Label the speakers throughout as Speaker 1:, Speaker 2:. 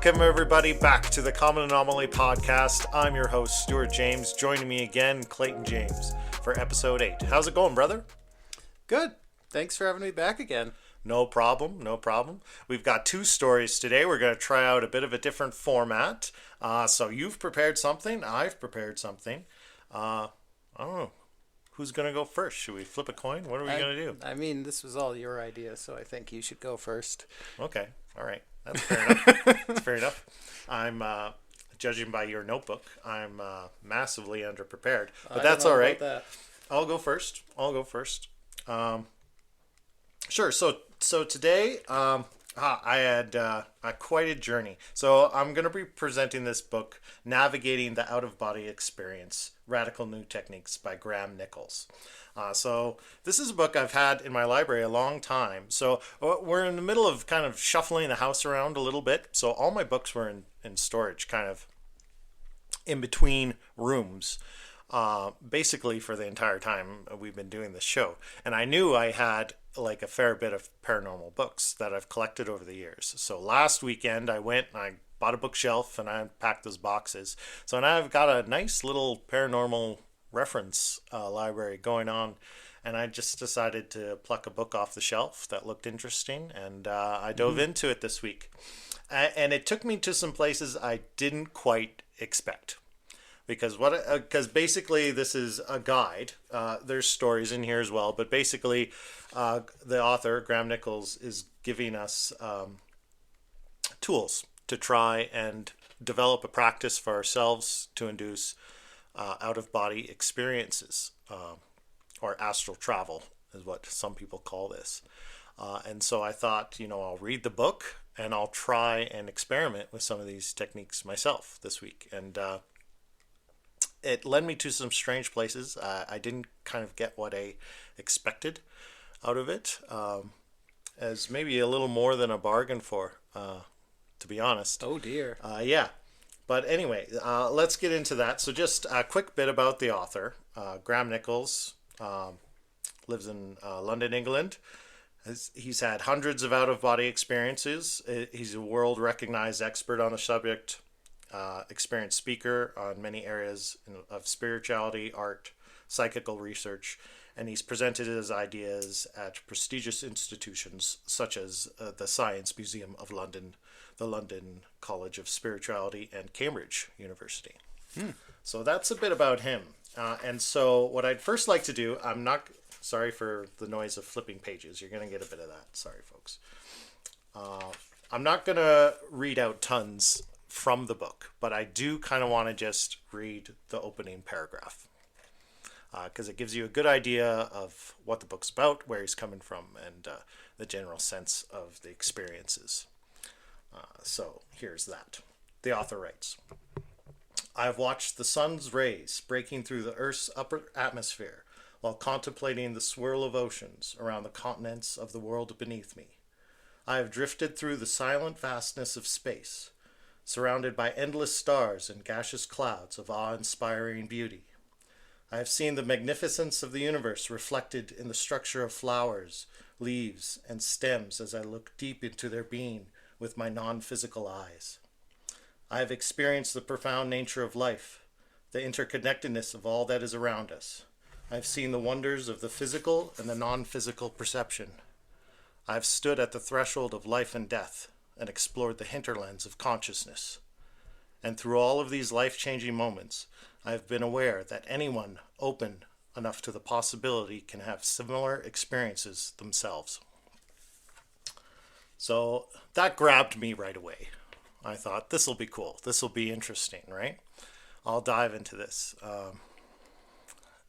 Speaker 1: Welcome, everybody, back to the Common Anomaly podcast. I'm your host, Stuart James. Joining me again, Clayton James, for episode 8. How's it going, brother?
Speaker 2: Good. Thanks for having me back again.
Speaker 1: No problem, no problem. We've got 2 stories today. We're going to try out a bit of a different format. So you've prepared something. I've prepared something. I don't know. Who's going to go first? Should we flip a coin? What are we going to do?
Speaker 2: I mean, this was all your idea, so I think you should go first.
Speaker 1: Okay. All right. That's fair enough. That's fair enough. I'm, judging by your notebook, I'm massively underprepared. But that's all right. I'll go first. Sure. So today, I had quite a journey. So I'm going to be presenting this book, Navigating the Out-of-Body Experience, Radical New Techniques by Nicholls. So this is a book I've had in my library a long time. So we're in the middle of kind of shuffling the house around a little bit. So all my books were in storage, kind of in between rooms. Basically for the entire time we've been doing this show. And I knew I had like a fair bit of paranormal books that I've collected over the years. So last weekend I went and I bought a bookshelf and I unpacked those boxes. So now I've got a nice little paranormal reference library going on. And I just decided to pluck a book off the shelf that looked interesting. And I dove into it this week. And it took me to some places I didn't quite expect. Because basically this is a guide. There's stories in here as well, but basically the author, Nicholls, is giving us tools to try and develop a practice for ourselves to induce out-of-body experiences, or astral travel is what some people call this. And so I thought, I'll read the book and I'll try and experiment with some of these techniques myself this week. And it led me to some strange places. I didn't kind of get what I expected out of it, as maybe a little more than a bargain for, to be honest.
Speaker 2: Oh dear.
Speaker 1: Yeah. But anyway, let's get into that. So just a quick bit about the author. Nicholls lives in London, England. He's had hundreds of out-of-body experiences. He's a world-recognized expert on the subject. Experienced speaker on many areas of spirituality, art, psychical research, and he's presented his ideas at prestigious institutions such as the Science Museum of London, the London College of Spirituality, and Cambridge University. So that's a bit about him. And so what I'd first like to do, sorry for the noise of flipping pages. You're going to get a bit of that. Sorry, folks. I'm not going to read out tons from the book, but I do kind of want to just read the opening paragraph because it gives you a good idea of what the book's about, where he's coming from, and the general sense of the experiences. So here's that. The author writes, I have watched the sun's rays breaking through the Earth's upper atmosphere while contemplating the swirl of oceans around the continents of the world beneath me. I have drifted through the silent vastness of space, surrounded by endless stars and gaseous clouds of awe-inspiring beauty. I have seen the magnificence of the universe reflected in the structure of flowers, leaves, and stems as I look deep into their being with my non-physical eyes. I have experienced the profound nature of life, the interconnectedness of all that is around us. I have seen the wonders of the physical and the non-physical perception. I have stood at the threshold of life and death, and explored the hinterlands of consciousness. And through all of these life-changing moments, I have been aware that anyone open enough to the possibility can have similar experiences themselves. So that grabbed me right away. I thought, this will be cool. This will be interesting, right? I'll dive into this.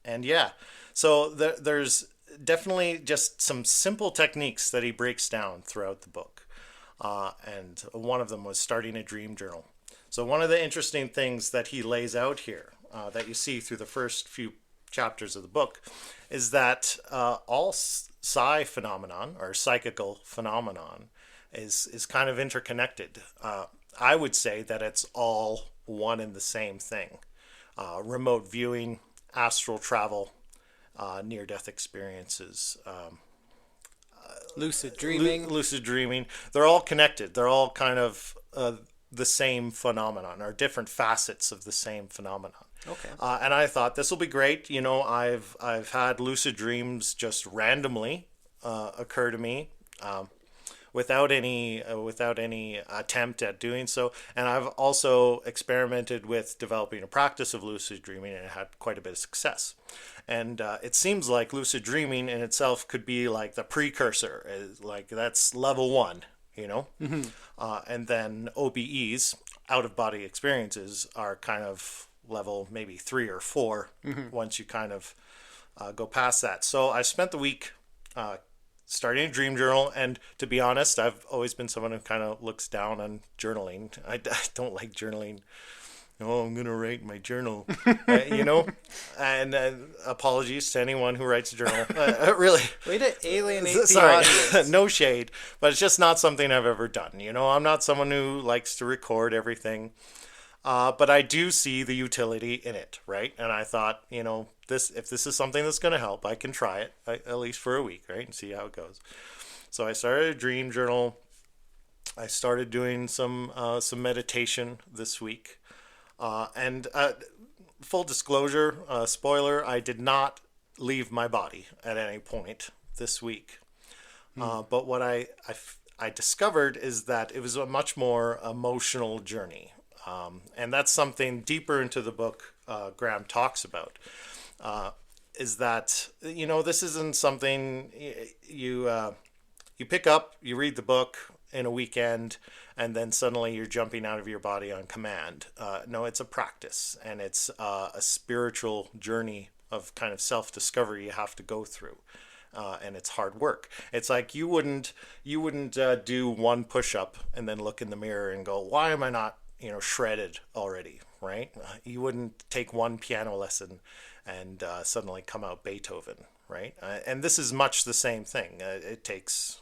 Speaker 1: And yeah, so there's definitely just some simple techniques that he breaks down throughout the book. And one of them was starting a dream journal. So one of the interesting things that he lays out here, that you see through the first few chapters of the book, is that all psi phenomenon or psychical phenomenon is kind of interconnected. I would say that it's all one and the same thing. Remote viewing, astral travel, near-death experiences,
Speaker 2: lucid dreaming.
Speaker 1: Lucid dreaming. They're all connected. They're all kind of the same phenomenon or different facets of the same phenomenon.
Speaker 2: Okay.
Speaker 1: And I thought this will be great. You know, I've had lucid dreams just randomly occur to me. Without any attempt at doing so. And I've also experimented with developing a practice of lucid dreaming, and it had quite a bit of success. And it seems like lucid dreaming in itself could be like the precursor, like that's level one, you know. And then OBEs, out of body experiences, are kind of level maybe 3 or 4 once you kind of go past that. So I spent the week starting a dream journal, and to be honest, I've always been someone who kind of looks down on journaling. I don't like journaling. Oh, I'm gonna write my journal, you know. And apologies to anyone who writes a journal. Really,
Speaker 2: Way to alienate the
Speaker 1: sorry,
Speaker 2: audience.
Speaker 1: no shade, but it's just not something I've ever done. You know, I'm not someone who likes to record everything. But I do see the utility in it, right? And I thought, you know, if this is something that's going to help, I can try it at least for a week, right, and see how it goes. So I started a dream journal. I started doing some meditation this week, and full disclosure, spoiler: I did not leave my body at any point this week. But what I discovered is that it was a much more emotional journey. And that's something deeper into the book Graham talks about, is that, you know, this isn't something you pick up, you read the book in a weekend, and then suddenly you're jumping out of your body on command. No, it's a practice, and it's a spiritual journey of kind of self-discovery you have to go through. And it's hard work. It's like you wouldn't do one push-up and then look in the mirror and go, why am I not, you know, shredded already, right? You wouldn't take one piano lesson and suddenly come out Beethoven, right? And this is much the same thing. It takes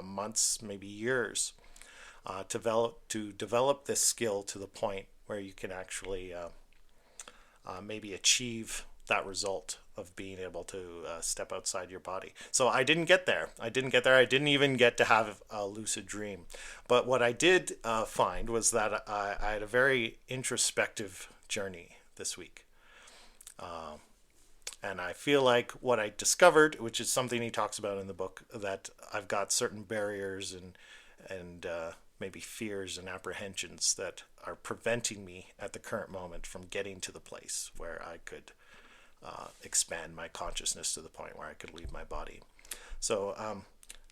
Speaker 1: months, maybe years, to develop this skill to the point where you can actually maybe achieve that result of being able to step outside your body. So I didn't get there. I didn't even get to have a lucid dream. But what I did find was that I had a very introspective journey this week. And I feel like what I discovered, which is something he talks about in the book, that I've got certain barriers and maybe fears and apprehensions that are preventing me at the current moment from getting to the place where I could expand my consciousness to the point where I could leave my body. So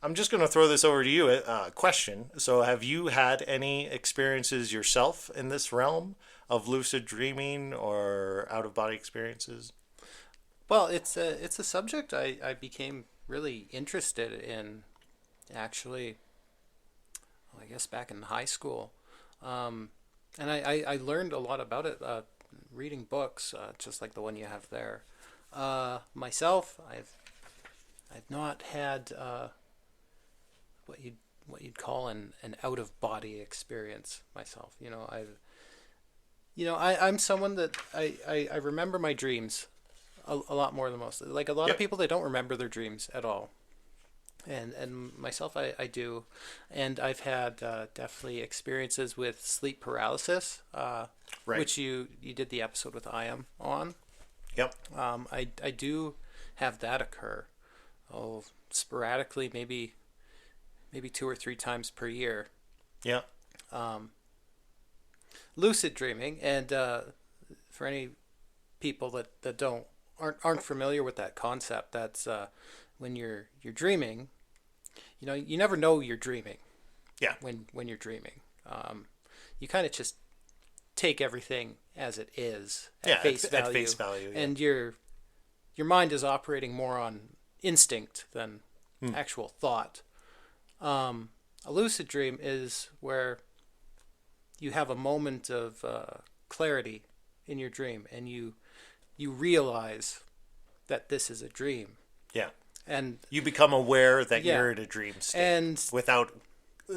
Speaker 1: I'm just going to throw this over to you. A question. So have you had any experiences yourself in this realm of lucid dreaming or out-of-body experiences?
Speaker 2: Well, it's a subject I became really interested in, actually, well, I guess back in high school. And I learned a lot about it reading books, just like the one you have there. Myself, I've not had what you'd call an out of body experience myself. I'm someone that I remember my dreams a lot more than most. Like a lot of people, they don't remember their dreams at all. And myself, I do. And I've had definitely experiences with sleep paralysis,
Speaker 1: Right.
Speaker 2: which you did the episode with I am on.
Speaker 1: Yep.
Speaker 2: I do have that occur. Oh, sporadically, maybe 2 or 3 times per year.
Speaker 1: Yeah.
Speaker 2: Lucid dreaming, and for any people that aren't familiar with that concept, that's when you're dreaming. You never know you're dreaming.
Speaker 1: Yeah.
Speaker 2: When you're dreaming, you kind of just take everything as it is at face value.
Speaker 1: At face value. Yeah.
Speaker 2: And your mind is operating more on instinct than actual thought. A lucid dream is where you have a moment of clarity in your dream, and you realize that this is a dream.
Speaker 1: Yeah.
Speaker 2: And
Speaker 1: you become aware that you're in a dream state.
Speaker 2: And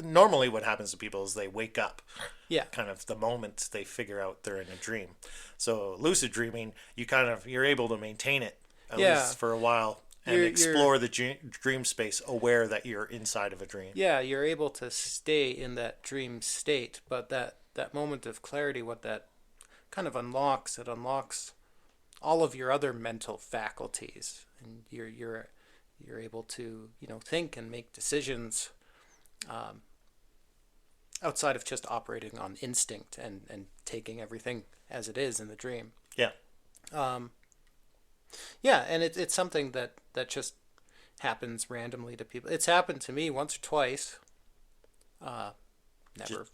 Speaker 1: normally what happens to people is they wake up.
Speaker 2: Yeah.
Speaker 1: Kind of the moment they figure out they're in a dream. So lucid dreaming, you're able to maintain it at least for a while and explore the dream space aware that you're inside of a dream.
Speaker 2: Yeah, you're able to stay in that dream state, but that moment of clarity, what that kind of unlocks, it unlocks all of your other mental faculties, and you're able to, think and make decisions outside of just operating on instinct and taking everything as it is in the dream.
Speaker 1: Yeah.
Speaker 2: Yeah, and it's something that just happens randomly to people. It's happened to me once or twice. Never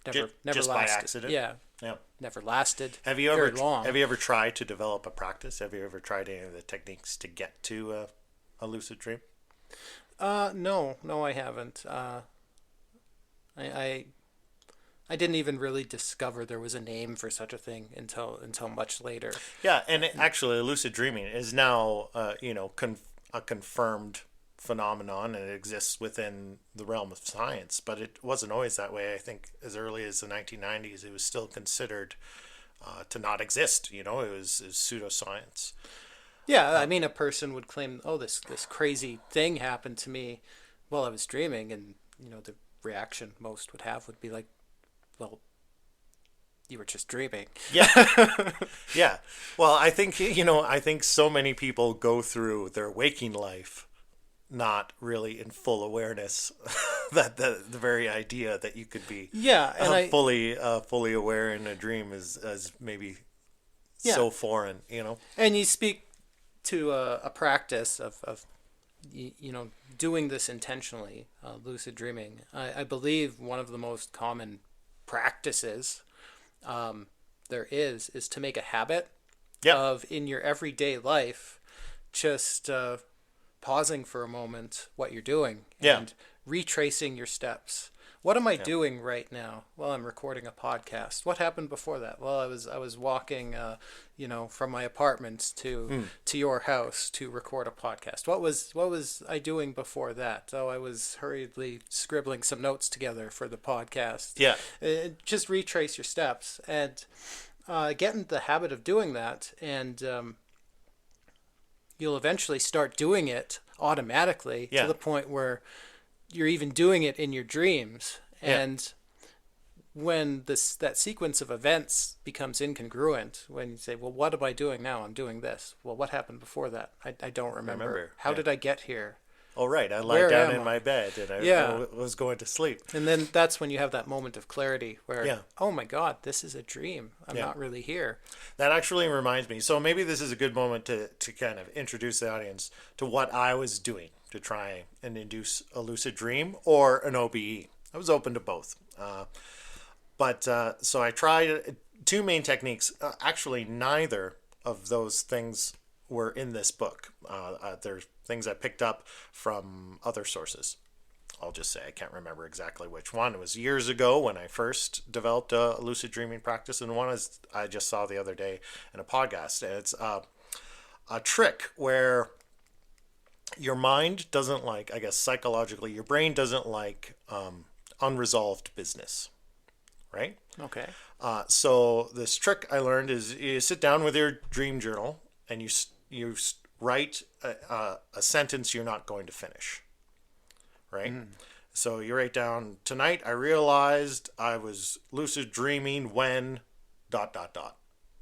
Speaker 1: just
Speaker 2: lasted.
Speaker 1: by accident.
Speaker 2: Yeah.
Speaker 1: Yeah.
Speaker 2: Never lasted.
Speaker 1: Have you
Speaker 2: very
Speaker 1: ever
Speaker 2: long.
Speaker 1: Have you ever tried to develop a practice? Have you ever tried any of the techniques to get to a lucid dream?
Speaker 2: No, I haven't. I didn't even really discover there was a name for such a thing until much later.
Speaker 1: Yeah, and actually, lucid dreaming is now a confirmed phenomenon, and it exists within the realm of science. But it wasn't always that way. I think as early as the 1990s, it was still considered to not exist. It was pseudoscience.
Speaker 2: Yeah, I mean, a person would claim, "Oh, this crazy thing happened to me while I was dreaming," and the reaction most would have would be like, "Well, you were just dreaming."
Speaker 1: Yeah. Yeah. Well, I think so many people go through their waking life not really in full awareness that the very idea that you could be fully aware in a dream is maybe so foreign,
Speaker 2: And you speak to a practice of doing this intentionally, lucid dreaming. I believe one of the most common practices there is to make a habit of, in your everyday life, just pausing for a moment what you're doing and retracing your steps. What am I doing right now? Well, I'm recording a podcast. What happened before that? Well, I was walking from my apartment to your house to record a podcast. What was I doing before that? Oh, I was hurriedly scribbling some notes together for the podcast.
Speaker 1: Yeah.
Speaker 2: Just retrace your steps and get into the habit of doing that, and you'll eventually start doing it automatically to the point where you're even doing it in your dreams. And when that sequence of events becomes incongruent, when you say, well, what am I doing now? I'm doing this. Well, what happened before that? I don't remember. How did I get here?
Speaker 1: Oh, right. I lied down in my bed and I was going to sleep.
Speaker 2: And then that's when you have that moment of clarity where, oh my God, this is a dream. I'm not really here.
Speaker 1: That actually reminds me. So maybe this is a good moment to kind of introduce the audience to what I was doing to try and induce a lucid dream or an OBE. I was open to both. So I tried two main techniques. Actually, neither of those things were in this book. They're things I picked up from other sources. I'll just say I can't remember exactly which one. It was years ago when I first developed a lucid dreaming practice, and one is I just saw the other day in a podcast. And it's a trick where your mind doesn't like, I guess psychologically, your brain doesn't like unresolved business, right?
Speaker 2: Okay.
Speaker 1: So this trick I learned is you sit down with your dream journal and you write a sentence you're not going to finish, right? So you write down, tonight I realized I was lucid dreaming when ... and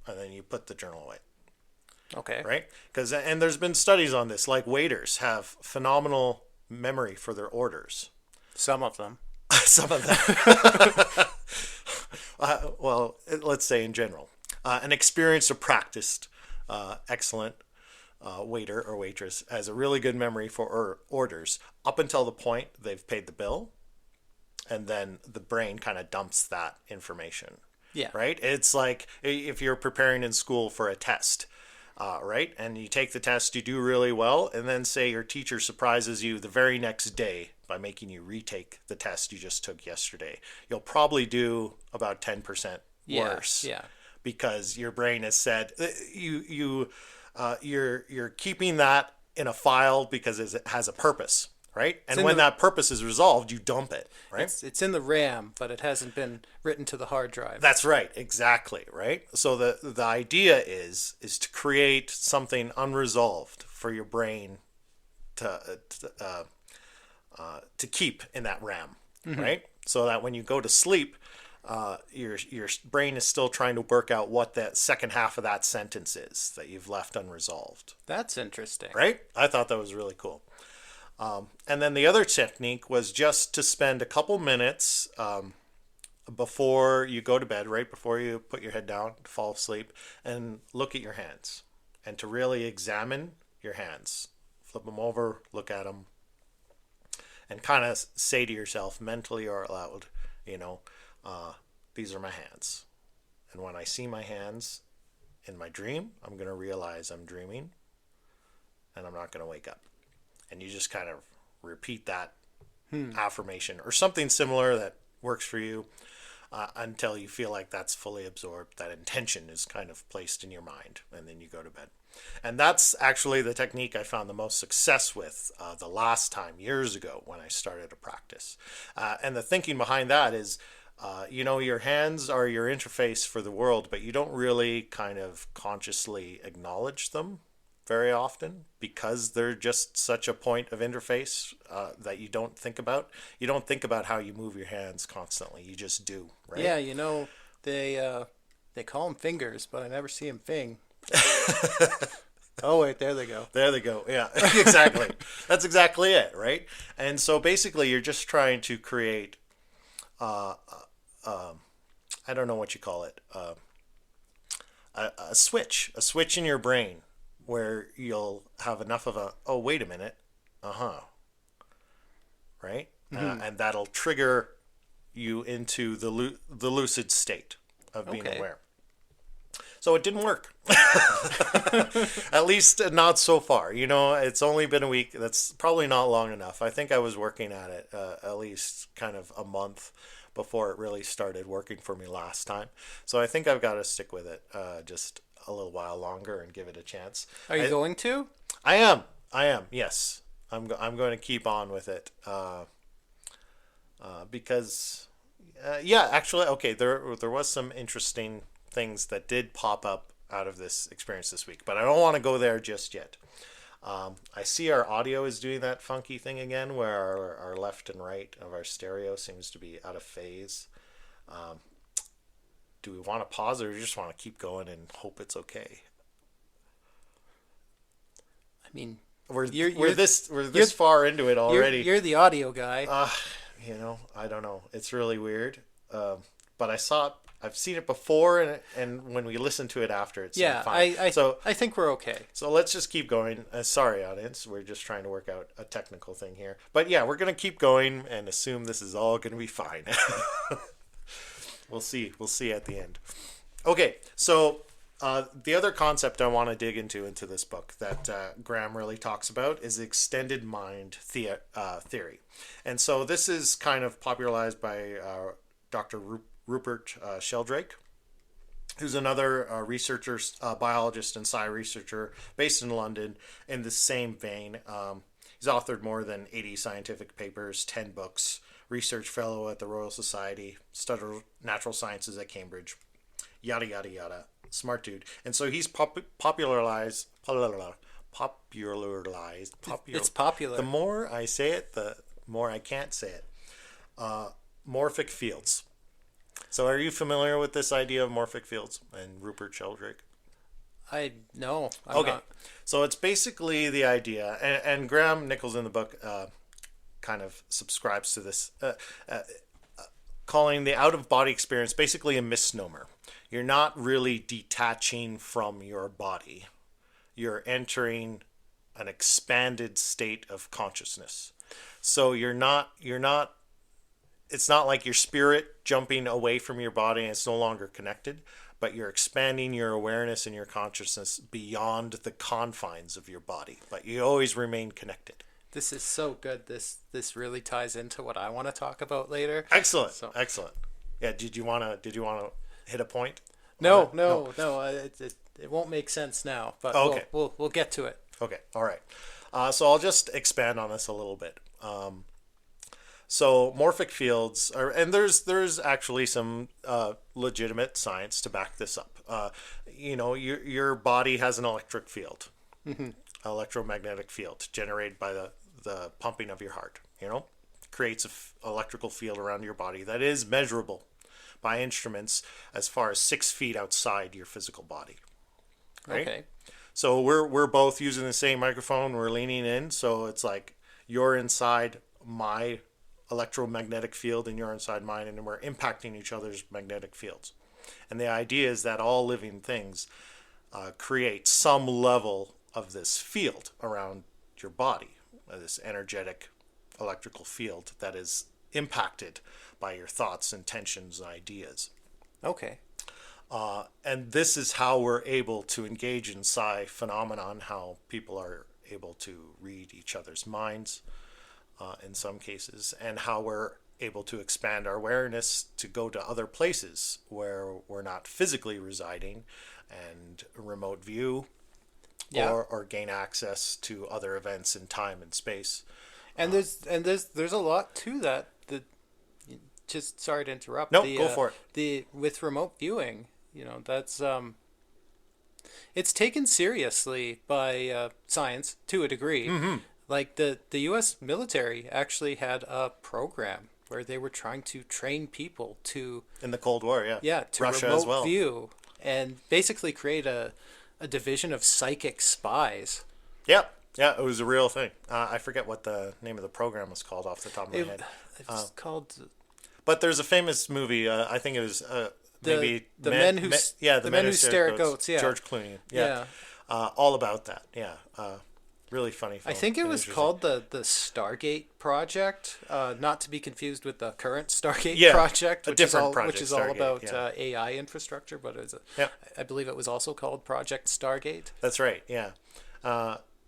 Speaker 1: then you put the journal away.
Speaker 2: Okay.
Speaker 1: Right? And there's been studies on this, like waiters have phenomenal memory for their orders.
Speaker 2: Some of them.
Speaker 1: Some of them. Well, let's say in general. An experienced or practiced excellent waiter or waitress has a really good memory for orders up until the point they've paid the bill, and then the brain kind of dumps that information.
Speaker 2: Yeah.
Speaker 1: Right? It's like if you're preparing in school for a test, right? And you take the test, you do really well, and then say your teacher surprises you the very next day by making you retake the test you just took yesterday. You'll probably do about 10% worse.
Speaker 2: Yeah.
Speaker 1: Because your brain has said you're keeping that in a file because it has a purpose, right? And when that purpose is resolved, you dump it, right?
Speaker 2: It's in the RAM, but it hasn't been written to the hard drive.
Speaker 1: That's right, exactly, right? So the idea is to create something unresolved for your brain to keep in that RAM, right? So that when you go to sleep, your brain is still trying to work out what that second half of that sentence is that you've left unresolved.
Speaker 2: That's interesting.
Speaker 1: Right? I thought that was really cool. And then the other technique was just to spend a couple minutes before you go to bed, right before you put your head down to fall asleep, and look at your hands, and to really examine your hands. Flip them over, look at them, and kind of say to yourself, mentally or aloud, these are my hands. And when I see my hands in my dream, I'm going to realize I'm dreaming, and I'm not going to wake up. And you just kind of repeat that affirmation or something similar that works for you until you feel like that's fully absorbed. That intention is kind of placed in your mind, and then you go to bed. And that's actually the technique I found the most success with the last time, years ago, when I started to practice. And the thinking behind that is, your hands are your interface for the world, but you don't really kind of consciously acknowledge them very often because they're just such a point of interface that you don't think about. You don't think about how you move your hands constantly. You just do, right?
Speaker 2: Yeah, they call them fingers, but I never see them fing. Oh, wait, there they go.
Speaker 1: There they go. Yeah, exactly. That's exactly it, right? And so basically you're just trying to create, I don't know what you call it, a switch in your brain where you'll have enough of oh, wait a minute, right? And that'll trigger you into the lucid state of being aware. So it didn't work. At least not so far. It's only been a week. That's probably not long enough. I think I was working at it at least kind of a month before it really started working for me last time. So I think I've got to stick with it just a little while longer and give it a chance.
Speaker 2: Are you going to?
Speaker 1: I am. Yes. I'm going to keep on with it because actually, okay, there was some interesting things that did pop up out of this experience this week, but I don't want to go there just yet. I see our audio is doing that funky thing again where our left and right of our stereo seems to be out of phase. Do we want to pause or do we just want to keep going and hope it's okay?
Speaker 2: I mean,
Speaker 1: we're this far into it already.
Speaker 2: You're the audio guy.
Speaker 1: I don't know. It's really weird. But I've seen it before, and when we listen to it after, it's fine.
Speaker 2: I think we're okay.
Speaker 1: So let's just keep going. Sorry, audience. We're just trying to work out a technical thing here. But yeah, we're going to keep going and assume this is all going to be fine. We'll see. We'll see at the end. Okay, so the other concept I want to dig into this book that Graham really talks about is extended mind theory. And so this is kind of popularized by Dr. Rupert Sheldrake, who's another researcher, biologist and psi researcher based in London in the same vein. He's authored more than 80 scientific papers, 10 books, research fellow at the Royal Society, studied natural sciences at Cambridge, yada, yada, yada. Smart dude. And so he's popularized.
Speaker 2: It's popular.
Speaker 1: The more I say it, the more I can't say it. Morphic fields. So are you familiar with this idea of morphic fields and Rupert Sheldrake?
Speaker 2: No. I'm
Speaker 1: okay.
Speaker 2: not.
Speaker 1: So it's basically the idea, and Graham Nicholls in the book kind of subscribes to this, calling the out-of-body experience basically a misnomer. You're not really detaching from your body. You're entering an expanded state of consciousness. So it's not like your spirit jumping away from your body and it's no longer connected, but you're expanding your awareness and your consciousness beyond the confines of your body, but you always remain connected.
Speaker 2: This is so good. This really ties into what I want to talk about later.
Speaker 1: Excellent. Excellent. Yeah. Did you want to hit a point?
Speaker 2: No. It won't make sense now, but
Speaker 1: okay.
Speaker 2: We'll get to it.
Speaker 1: Okay. All right. So I'll just expand on this a little bit. So morphic fields are, and there's actually some legitimate science to back this up. Your body has an electric field. Mm-hmm. electromagnetic field generated by the pumping of your heart. Creates an electrical field around your body that is measurable by instruments as far as 6 feet outside your physical body. Right?
Speaker 2: Okay.
Speaker 1: So we're both using the same microphone. We're leaning in, so it's like you're inside my electromagnetic field and you're inside mine, and we're impacting each other's magnetic fields. And the idea is that all living things create some level of this field around your body, this energetic electrical field that is impacted by your thoughts, intentions, and ideas.
Speaker 2: Okay.
Speaker 1: And this is how we're able to engage in psi phenomenon, how people are able to read each other's minds in some cases, and how we're able to expand our awareness to go to other places where we're not physically residing and remote view or gain access to other events in time and space.
Speaker 2: And there's a lot to that. Just sorry to interrupt.
Speaker 1: No, go for
Speaker 2: it. With remote viewing, that's it's taken seriously by science to a degree.
Speaker 1: Mm-hmm.
Speaker 2: Like the U.S. military actually had a program where they were trying to train people to
Speaker 1: in the Cold War,
Speaker 2: to
Speaker 1: Russia
Speaker 2: remote
Speaker 1: as well.
Speaker 2: view and basically create a division of psychic spies.
Speaker 1: Yeah, it was a real thing. I forget what the name of the program was called off the top of my head.
Speaker 2: It's called.
Speaker 1: But there's a famous movie. I think it was maybe
Speaker 2: the men who stare at goats. Yeah,
Speaker 1: George Clooney. Yeah. All about that. Yeah. Really funny film.
Speaker 2: I think it was called the Stargate Project, not to be confused with the current Stargate Project, which is all
Speaker 1: Stargate,
Speaker 2: about AI infrastructure. But I believe it was also called Project Stargate.
Speaker 1: That's right. Yeah.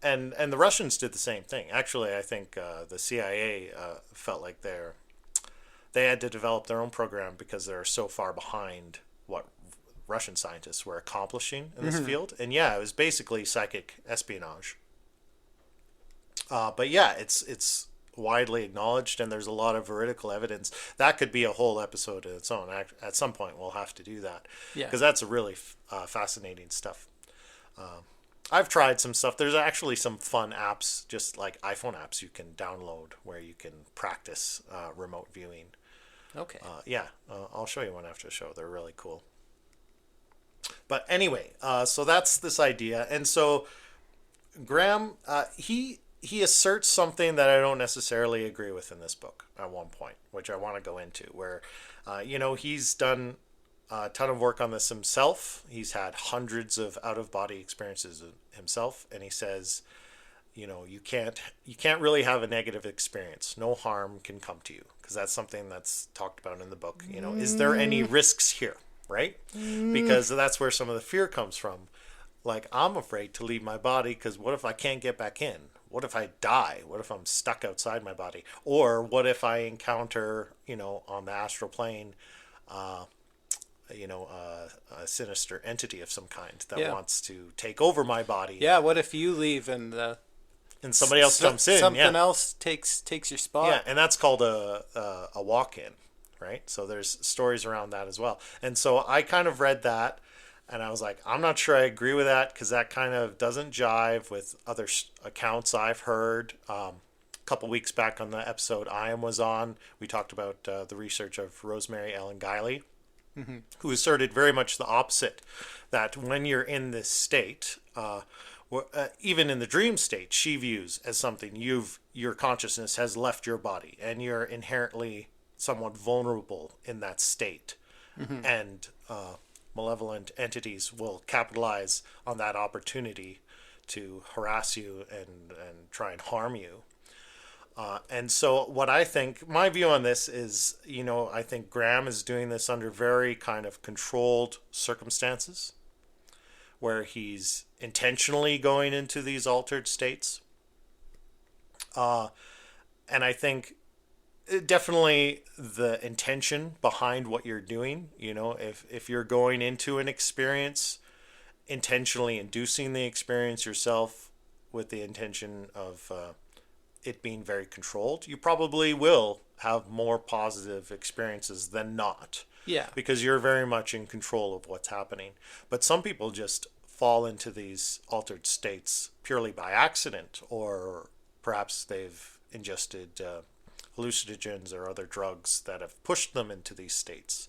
Speaker 1: And the Russians did the same thing. Actually, I think the CIA felt like they had to develop their own program because they're so far behind what Russian scientists were accomplishing in this field. And it was basically psychic espionage. But it's widely acknowledged, and there's a lot of veridical evidence. That could be a whole episode in its own. At some point, we'll have to do that. Because that's really fascinating stuff. I've tried some stuff. There's actually some fun apps, just like iPhone apps you can download where you can practice remote viewing.
Speaker 2: Okay.
Speaker 1: I'll show you one after the show. They're really cool. But anyway, so that's this idea. And so Graham, he asserts something that I don't necessarily agree with in this book at one point, which I want to go into, where, he's done a ton of work on this himself. He's had hundreds of out-of-body experiences himself, and he says, you can't really have a negative experience. No harm can come to you, because that's something that's talked about in the book. Is there any risks here, right? Because that's where some of the fear comes from. Like, I'm afraid to leave my body because what if I can't get back in? What if I die? What if I'm stuck outside my body? Or what if I encounter, on the astral plane, a sinister entity of some kind that wants to take over my body?
Speaker 2: Yeah, what if you leave and
Speaker 1: somebody else jumps in?
Speaker 2: Something else takes your spot.
Speaker 1: Yeah, and that's called a walk-in, right? So there's stories around that as well. And so I kind of read that, and I was like, I'm not sure I agree with that because that kind of doesn't jive with other accounts I've heard. A couple weeks back on the episode I was on, we talked about the research of Rosemary Ellen Guiley, who asserted very much the opposite, that when you're in this state, even in the dream state, she views as something your consciousness has left your body and you're inherently somewhat vulnerable in that state. And malevolent entities will capitalize on that opportunity to harass you and try and harm you. And so what I think, my view on this is, I think Graham is doing this under very kind of controlled circumstances where he's intentionally going into these altered states. And I think definitely the intention behind what you're doing, if you're going into an experience, intentionally inducing the experience yourself with the intention of it being very controlled, you probably will have more positive experiences than not.
Speaker 2: Yeah.
Speaker 1: Because you're very much in control of what's happening. But some people just fall into these altered states purely by accident, or perhaps they've ingested hallucinogens or other drugs that have pushed them into these states.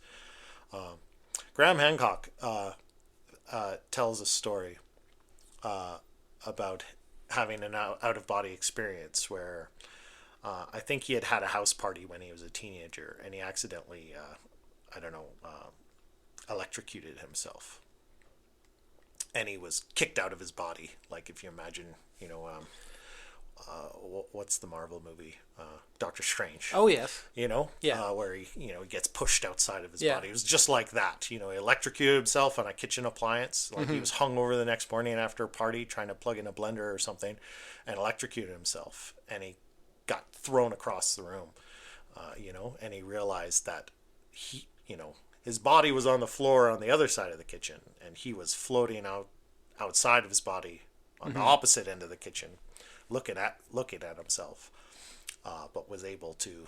Speaker 1: Graham Hancock tells a story about having an out-of-body experience where I think he had a house party when he was a teenager, and he accidentally, electrocuted himself. And he was kicked out of his body. Like, if you imagine, what's the Marvel movie? Doctor Strange.
Speaker 2: Oh, yes.
Speaker 1: Yeah. Where he gets pushed outside of his body. It was just like that. He electrocuted himself on a kitchen appliance. Like, he was hung over the next morning after a party trying to plug in a blender or something, and electrocuted himself. And he got thrown across the room, and he realized that his body was on the floor on the other side of the kitchen, and he was floating outside of his body on the opposite end of the kitchen, looking at himself, but was able to,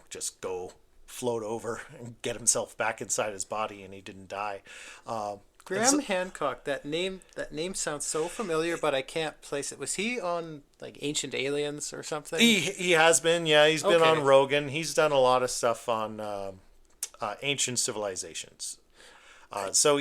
Speaker 1: just go float over and get himself back inside his body, and he didn't die.
Speaker 2: Graham Hancock. That name sounds so familiar, but I can't place it. Was he on like Ancient Aliens or something?
Speaker 1: He has been. Yeah, he's been on Rogan. He's done a lot of stuff on ancient civilizations. So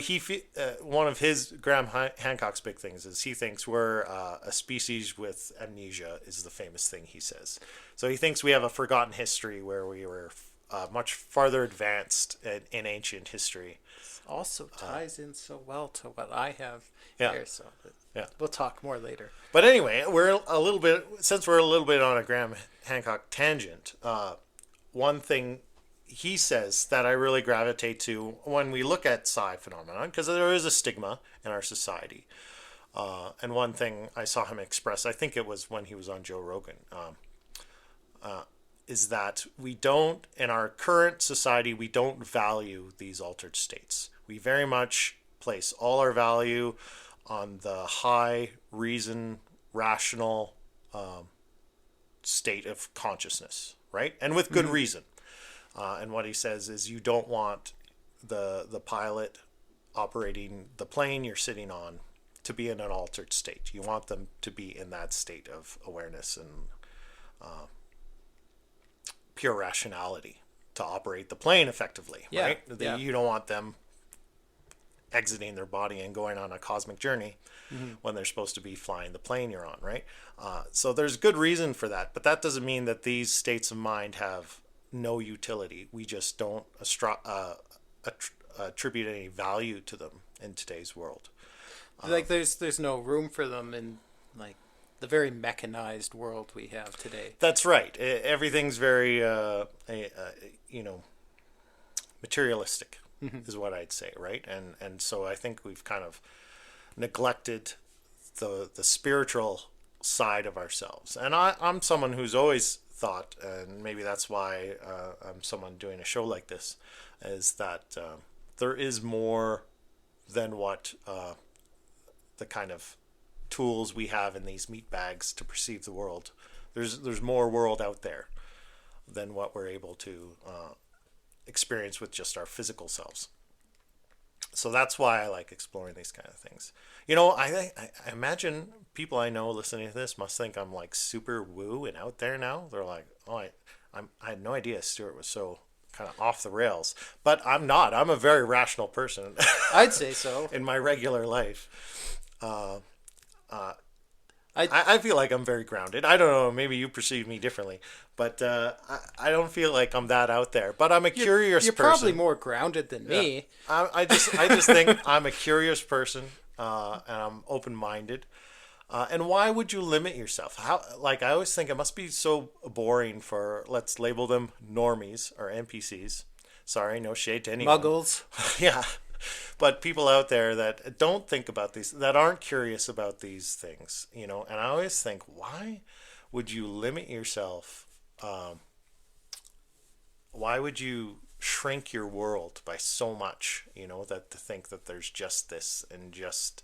Speaker 1: one of his Graham Hancock's big things is he thinks we're a species with amnesia is the famous thing he says. So he thinks we have a forgotten history where we were much farther advanced in ancient history.
Speaker 2: Also ties in so well to what I have
Speaker 1: here.
Speaker 2: So we'll talk more later.
Speaker 1: But anyway, we're a little bit on a Graham Hancock tangent. One thing he says that I really gravitate to when we look at psi phenomenon, because there is a stigma in our society. And one thing I saw him express, I think it was when he was on Joe Rogan, is that we don't, in our current society, we don't value these altered states. We very much place all our value on the high reason, rational state of consciousness, right? And with good reason. And what he says is you don't want the pilot operating the plane you're sitting on to be in an altered state. You want them to be in that state of awareness and pure rationality to operate the plane effectively, right? You don't want them exiting their body and going on a cosmic journey when they're supposed to be flying the plane you're on, right? So there's good reason for that, but that doesn't mean that these states of mind have no utility. We just don't attribute any value to them in today's world.
Speaker 2: Like there's no room for them in like the very mechanized world we have today.
Speaker 1: That's right. Everything's very materialistic is what I'd say, right? And so I think we've kind of neglected the spiritual side of ourselves. And I'm someone who's always thought, and maybe that's why I'm someone doing a show like this, is that there is more than what the kind of tools we have in these meat bags to perceive the world. There's more world out there than what we're able to experience with just our physical selves. So that's why I like exploring these kind of things. I imagine people I know listening to this must think I'm like super woo and out there now. They're like, oh, I had no idea Stuart was so kind of off the rails. But I'm not. I'm a very rational person.
Speaker 2: I'd say so.
Speaker 1: In my regular life. I feel like I'm very grounded. I don't know, maybe you perceive me differently, but I don't feel like I'm that out there. But I'm a curious person.
Speaker 2: You're probably more grounded than me.
Speaker 1: I just think I'm a curious person, and I'm open-minded. And why would you limit yourself? I always think it must be so boring for, let's label them normies or NPCs. Sorry, no shade to anyone.
Speaker 2: Muggles.
Speaker 1: Yeah. But people out there that don't think about these, that aren't curious about these things, and I always think, why would you limit yourself? Why would you shrink your world by so much, that to think that there's just this and just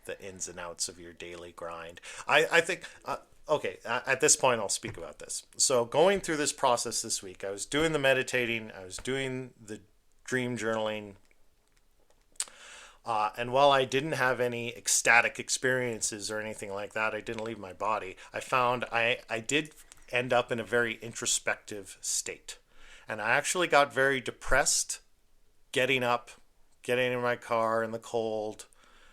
Speaker 1: the ins and outs of your daily grind? I think, okay, at this point I'll speak about this. So going through this process this week, I was doing the meditating, I was doing the dream journaling, And while I didn't have any ecstatic experiences or anything like that, I didn't leave my body. I found I did end up in a very introspective state. And I actually got very depressed getting up, getting in my car in the cold,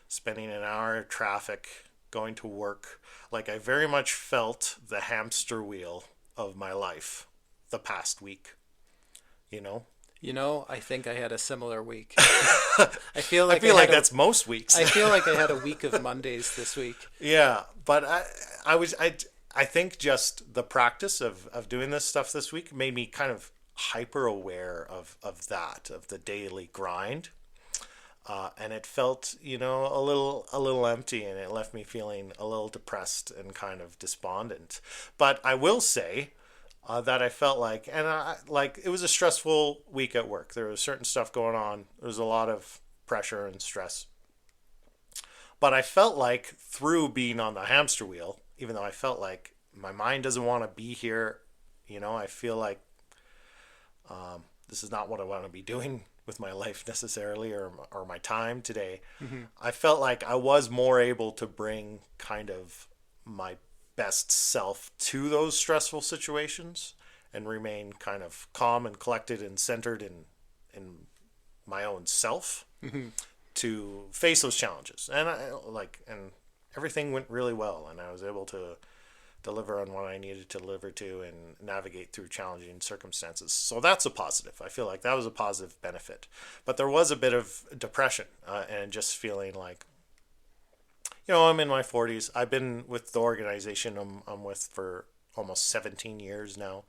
Speaker 1: spending an hour in traffic, going to work. Like I very much felt the hamster wheel of my life the past week, you know?
Speaker 2: I think I had a similar week. I feel
Speaker 1: I
Speaker 2: like
Speaker 1: feel
Speaker 2: I
Speaker 1: like
Speaker 2: had
Speaker 1: that's most weeks.
Speaker 2: I feel like I had a week of Mondays this week.
Speaker 1: Yeah, but I think just the practice of doing this stuff this week made me kind of hyper aware of the daily grind. And it felt, a little empty, and it left me feeling a little depressed and kind of despondent. But I will say that I felt like, like it was a stressful week at work. There was certain stuff going on. There was a lot of pressure and stress. But I felt like through being on the hamster wheel, even though I felt like my mind doesn't want to be here, I feel like this is not what I want to be doing with my life necessarily, or my time today.
Speaker 2: Mm-hmm.
Speaker 1: I felt like I was more able to bring kind of my best self to those stressful situations and remain kind of calm and collected and centered in my own self
Speaker 2: Mm-hmm.
Speaker 1: to face those challenges. And everything went really well, and I was able to deliver on what I needed to deliver to and navigate through challenging circumstances. So that's a positive. I feel like that was a positive benefit. But there was a bit of depression and just feeling like, I'm in my 40s. I've been with the organization I'm with for almost 17 years now.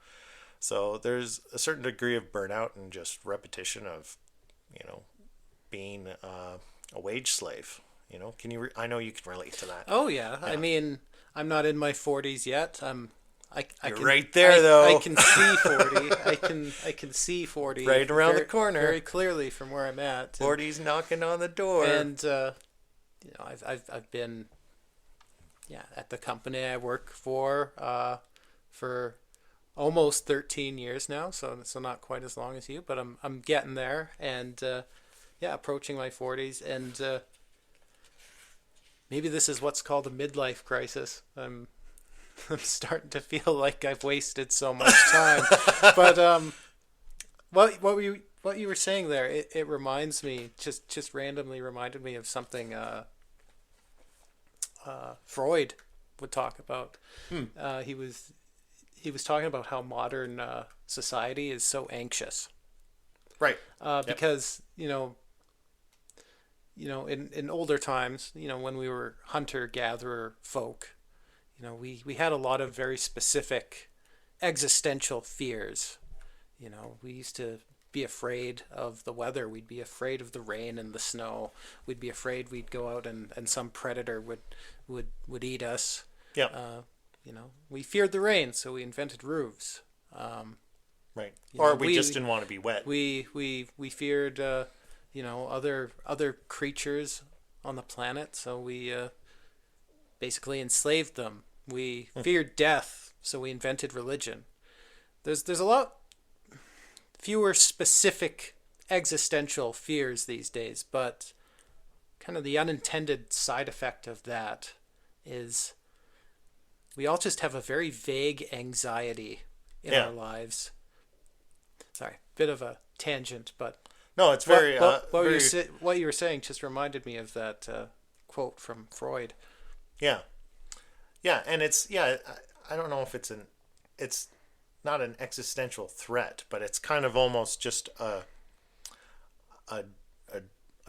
Speaker 1: So there's a certain degree of burnout and just repetition of, being a wage slave. Can you? I know you can relate to that.
Speaker 2: Oh yeah.
Speaker 1: Yeah.
Speaker 2: I mean, I'm not in my 40s yet. I
Speaker 1: You're
Speaker 2: can,
Speaker 1: right there, though.
Speaker 2: I can see 40. I can see 40
Speaker 1: Right around the corner.
Speaker 2: very clearly from where I'm at.
Speaker 1: 40's knocking on the door.
Speaker 2: And I've been at the company I work for almost 13 years now, so not quite as long as you, but I'm getting there, and approaching my 40s, and maybe this is what's called a midlife crisis. I'm starting to feel like I've wasted so much time. But what you were saying there, it reminds me, just randomly reminded me of something Freud would talk about. He was talking about how modern society is so anxious.
Speaker 1: Right.
Speaker 2: Because in older times, when we were hunter-gatherer folk, we had a lot of very specific existential fears. We used to be afraid of the weather. We'd be afraid of the rain and the snow. We'd be afraid we'd go out and some predator would eat us.
Speaker 1: Yeah.
Speaker 2: We feared the rain, so we invented roofs.
Speaker 1: Right. Or we just didn't want to be wet.
Speaker 2: We feared other creatures on the planet, so we basically enslaved them. We feared death, so we invented religion. There's a lot fewer specific existential fears these days, but kind of the unintended side effect of that is we all just have a very vague anxiety in our lives. Sorry, bit of a tangent, but
Speaker 1: no, it's very.
Speaker 2: What you were saying just reminded me of that quote from Freud.
Speaker 1: Yeah, and it's I don't know if it's not an existential threat, but it's kind of almost just a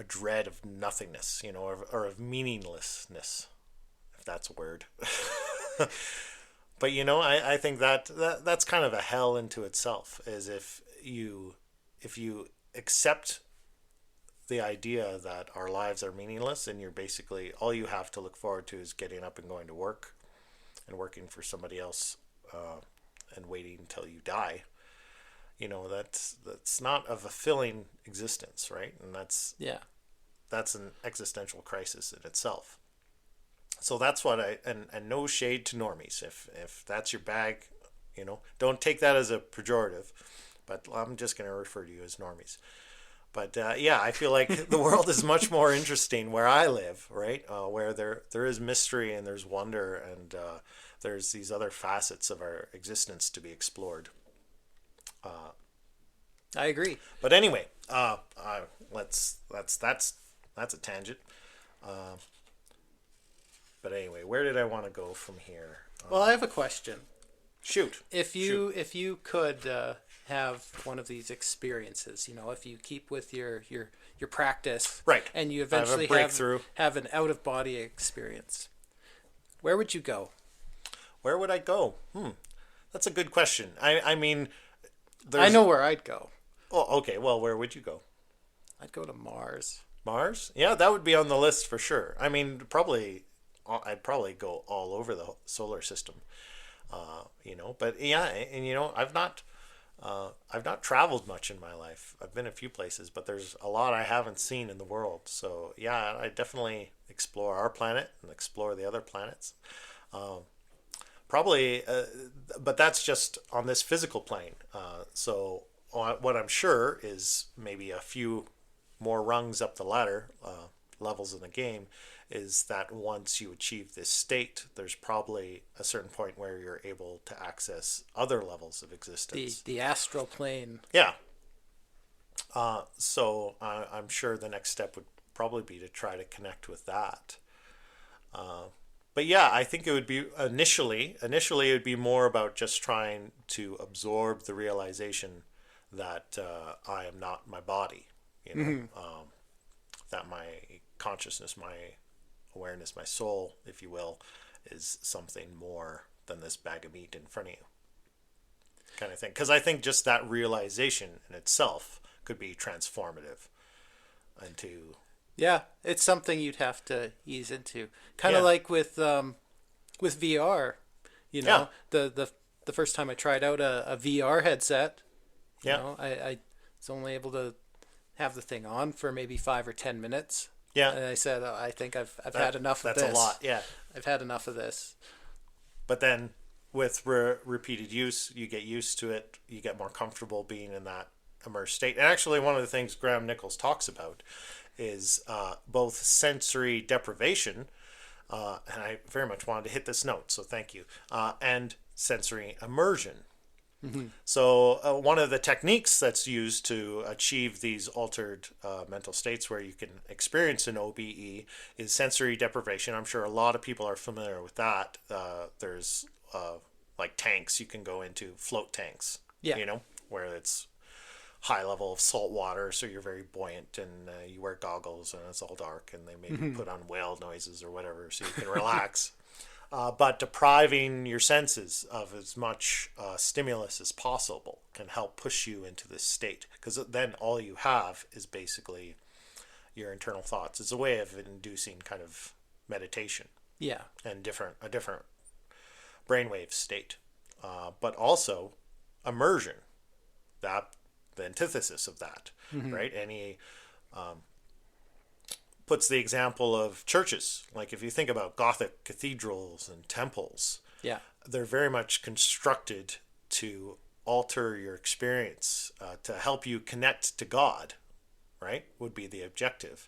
Speaker 1: dread of nothingness, or of meaninglessness, if that's a word. But I think that's kind of a hell into itself, is if you accept the idea that our lives are meaningless, and you're basically, all you have to look forward to is getting up and going to work and working for somebody else, and waiting until you die. That's not a fulfilling existence, right? And that's an existential crisis in itself. So that's what and no shade to normies. If that's your bag, don't take that as a pejorative, but I'm just going to refer to you as normies. But yeah, I feel like the world is much more interesting where I live, right? Where there is mystery and there's wonder and there's these other facets of our existence to be explored.
Speaker 2: I agree.
Speaker 1: But anyway, let's that's a tangent. But anyway, where did I want to go from here?
Speaker 2: Well, I have a question.
Speaker 1: Shoot.
Speaker 2: If you could have one of these experiences, if you keep with your practice,
Speaker 1: Right.
Speaker 2: and you
Speaker 1: I have a
Speaker 2: eventually
Speaker 1: breakthrough.
Speaker 2: have an out of body experience, where would you go?
Speaker 1: Where would I go? That's a good question. I mean,
Speaker 2: I know where I'd go.
Speaker 1: Oh, okay. Well, where would you go?
Speaker 2: I'd go to Mars.
Speaker 1: Mars? Yeah, that would be on the list for sure. I mean, I'd probably go all over the solar system. But yeah, and I've not traveled much in my life. I've been a few places, but there's a lot I haven't seen in the world. So yeah, I definitely explore our planet and explore the other planets. Probably, but that's just on this physical plane. So what I'm sure is maybe a few more rungs up the ladder, levels in the game, is that once you achieve this state, there's probably a certain point where you're able to access other levels of
Speaker 2: The
Speaker 1: existence.
Speaker 2: the astral plane.
Speaker 1: Yeah. So I'm sure the next step would probably be to try to connect with that. But yeah, I think it would be initially it would be more about just trying to absorb the realization that I am not my body, that my consciousness, my awareness, my soul, if you will, is something more than this bag of meat in front of you, kind of thing. Because I think just that realization in itself could be transformative into.
Speaker 2: Yeah, it's something you'd have to ease into. Kind of
Speaker 1: Yeah.
Speaker 2: like with VR.
Speaker 1: Yeah.
Speaker 2: The first time I tried out a VR headset,
Speaker 1: Yeah.
Speaker 2: I was only able to have the thing on for maybe 5 or 10 minutes.
Speaker 1: Yeah.
Speaker 2: And I said, I think I've had enough of this.
Speaker 1: That's a lot, yeah.
Speaker 2: I've had enough of this.
Speaker 1: But then with repeated use, you get used to it. You get more comfortable being in that immersed state. And actually, one of the things Graham Nicholls talks about is both sensory deprivation, and I very much wanted to hit this note, so thank you, and sensory immersion. So one of the techniques that's used to achieve these altered mental states where you can experience an OBE is sensory deprivation. I'm sure a lot of people are familiar with that. There's like tanks you can go into, float tanks,
Speaker 2: Yeah.
Speaker 1: where it's high level of salt water, so you're very buoyant, and you wear goggles and it's all dark, and they maybe put on whale noises or whatever so you can relax. But depriving your senses of as much stimulus as possible can help push you into this state, because then all you have is basically your internal thoughts. It's a way of inducing kind of meditation
Speaker 2: Yeah.
Speaker 1: and a different brainwave state, but also immersion, that the antithesis of that, right? Any puts the example of churches. Like if you think about Gothic cathedrals and temples,
Speaker 2: Yeah.
Speaker 1: they're very much constructed to alter your experience, to help you connect to God, right? Would be the objective.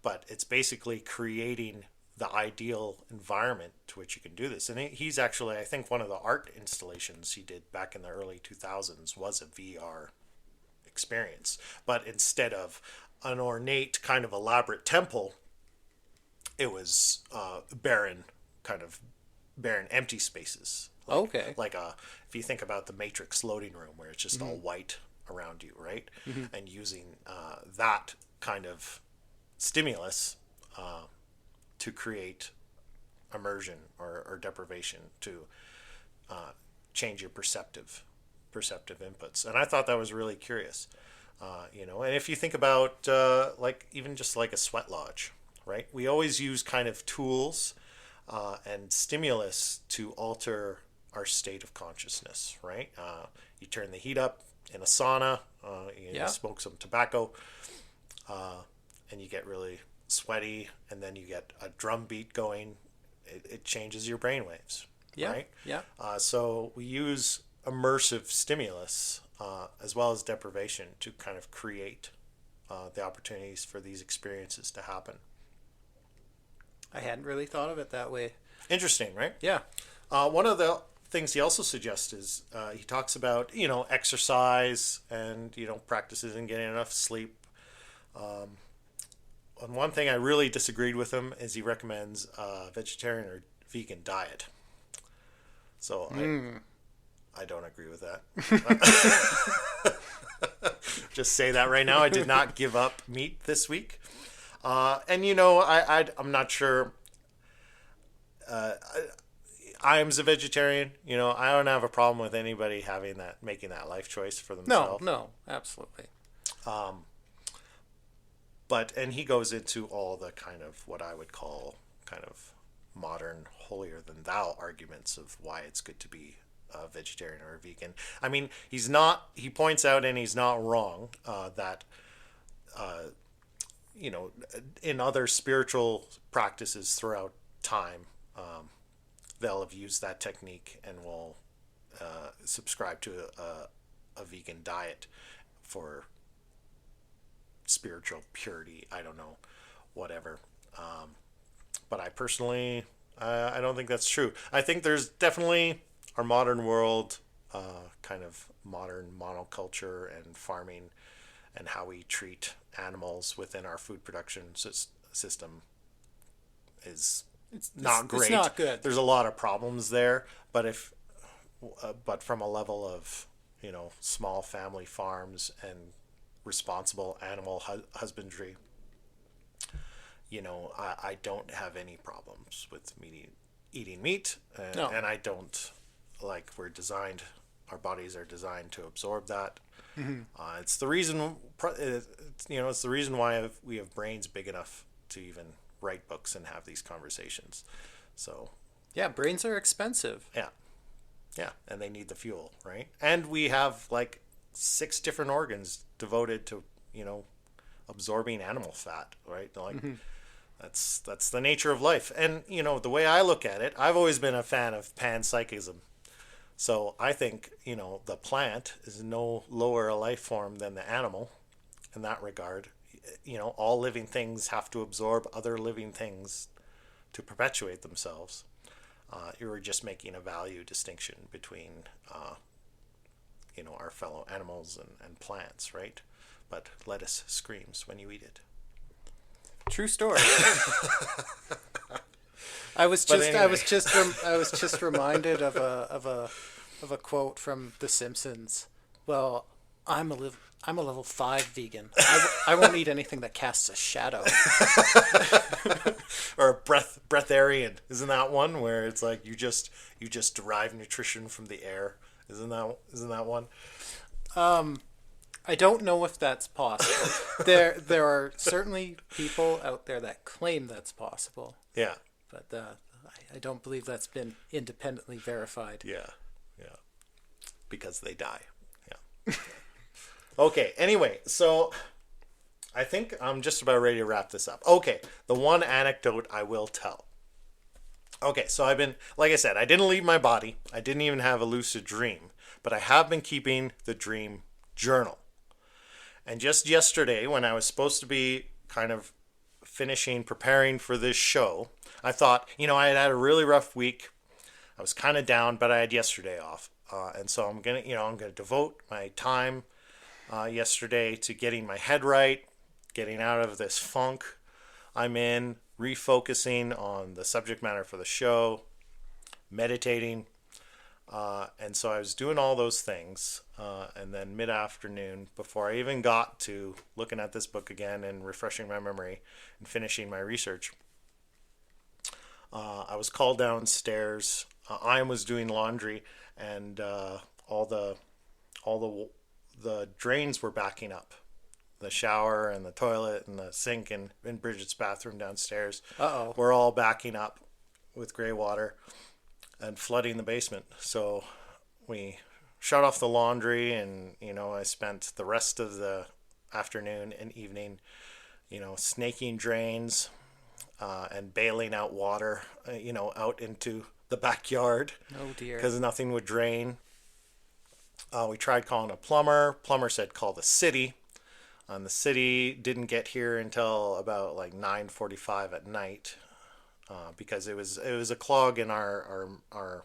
Speaker 1: But it's basically creating the ideal environment to which you can do this. And he's actually, I think one of the art installations he did back in the early 2000s was a VR experience. But instead of an ornate kind of elaborate temple, it was barren empty spaces.
Speaker 2: Okay.
Speaker 1: Like if you think about the Matrix loading room where it's just all white around you, right? And using that kind of stimulus to create immersion or deprivation to change your perceptive inputs. And I thought that was really curious. And if you think about like even just like a sweat lodge, right? We always use kind of tools and stimulus to alter our state of consciousness, right? You turn the heat up in a sauna,
Speaker 2: Yeah.
Speaker 1: smoke some tobacco, and you get really sweaty, and then you get a drum beat going. It changes your brain waves,
Speaker 2: Yeah.
Speaker 1: right?
Speaker 2: Yeah.
Speaker 1: So we use immersive stimulus as well as deprivation to kind of create the opportunities for these experiences to happen.
Speaker 2: I hadn't really thought of it that way.
Speaker 1: Interesting, right?
Speaker 2: Yeah.
Speaker 1: One of the things he also suggests is he talks about exercise and practices and getting enough sleep. And one thing I really disagreed with him is he recommends a vegetarian or vegan diet. So I don't agree with that. Just say that right now. I did not give up meat this week. And I'm not sure. I'm a vegetarian. I don't have a problem with anybody making that life choice for themselves.
Speaker 2: No, absolutely.
Speaker 1: And he goes into all the kind of what I would call kind of modern holier than thou arguments of why it's good to be a vegetarian or a vegan. I mean, he points out, and he's not wrong, that in other spiritual practices throughout time, they'll have used that technique and will subscribe to a vegan diet for spiritual purity. I don't know, whatever. But I personally, I don't think that's true. I think there's definitely our modern world, kind of modern monoculture and farming, and how we treat animals within our food production system is not great.
Speaker 2: It's not good.
Speaker 1: There's a lot of problems there, but but from a level of small family farms and responsible animal husbandry, I don't have any problems with eating meat, and I don't our bodies are designed to absorb that. Mm-hmm. It's the reason why we have brains big enough to even write books and have these conversations. So
Speaker 2: yeah, brains are expensive.
Speaker 1: Yeah, and they need the fuel, right? And we have 6 different organs devoted to absorbing animal fat, right? Mm-hmm. That's the nature of life. And the way I look at it, I've always been a fan of panpsychism. So I think the plant is no lower a life form than the animal in that regard. All living things have to absorb other living things to perpetuate themselves. You were just making a value distinction between our fellow animals and plants, right? But lettuce screams when you eat it.
Speaker 2: True story. I was just reminded of a quote from The Simpsons. Well, I'm a level 5 vegan. I won't eat anything that casts a shadow.
Speaker 1: Or a breatharian. Isn't that one where it's like you just derive nutrition from the air? Isn't that one?
Speaker 2: I don't know if that's possible. There are certainly people out there that claim that's possible.
Speaker 1: Yeah.
Speaker 2: But I don't believe that's been independently verified.
Speaker 1: Yeah. Because they die. Yeah. Okay, anyway, so I think I'm just about ready to wrap this up. Okay, the one anecdote I will tell. Okay, so like I said, I didn't leave my body. I didn't even have a lucid dream, but I have been keeping the dream journal. And just yesterday, when I was supposed to be kind of preparing for this show, I thought, I had a really rough week. I was kind of down, but I had yesterday off. And so I'm going to devote my time yesterday to getting my head right, getting out of this funk I'm in, refocusing on the subject matter for the show, meditating. And so I was doing all those things. And then mid-afternoon, before I even got to looking at this book again and refreshing my memory and finishing my research, I was called downstairs. I was doing laundry, and all the drains were backing up. The shower and the toilet and the sink in Bridget's bathroom downstairs were all backing up with gray water and flooding the basement. So we shut off the laundry, and I spent the rest of the afternoon and evening snaking drains and bailing out water out into the backyard.
Speaker 2: Oh dear.
Speaker 1: Because nothing would drain. We tried calling a plumber. Plumber said call the city. And the city didn't get here until about like 9:45 at night, because it was a clog in our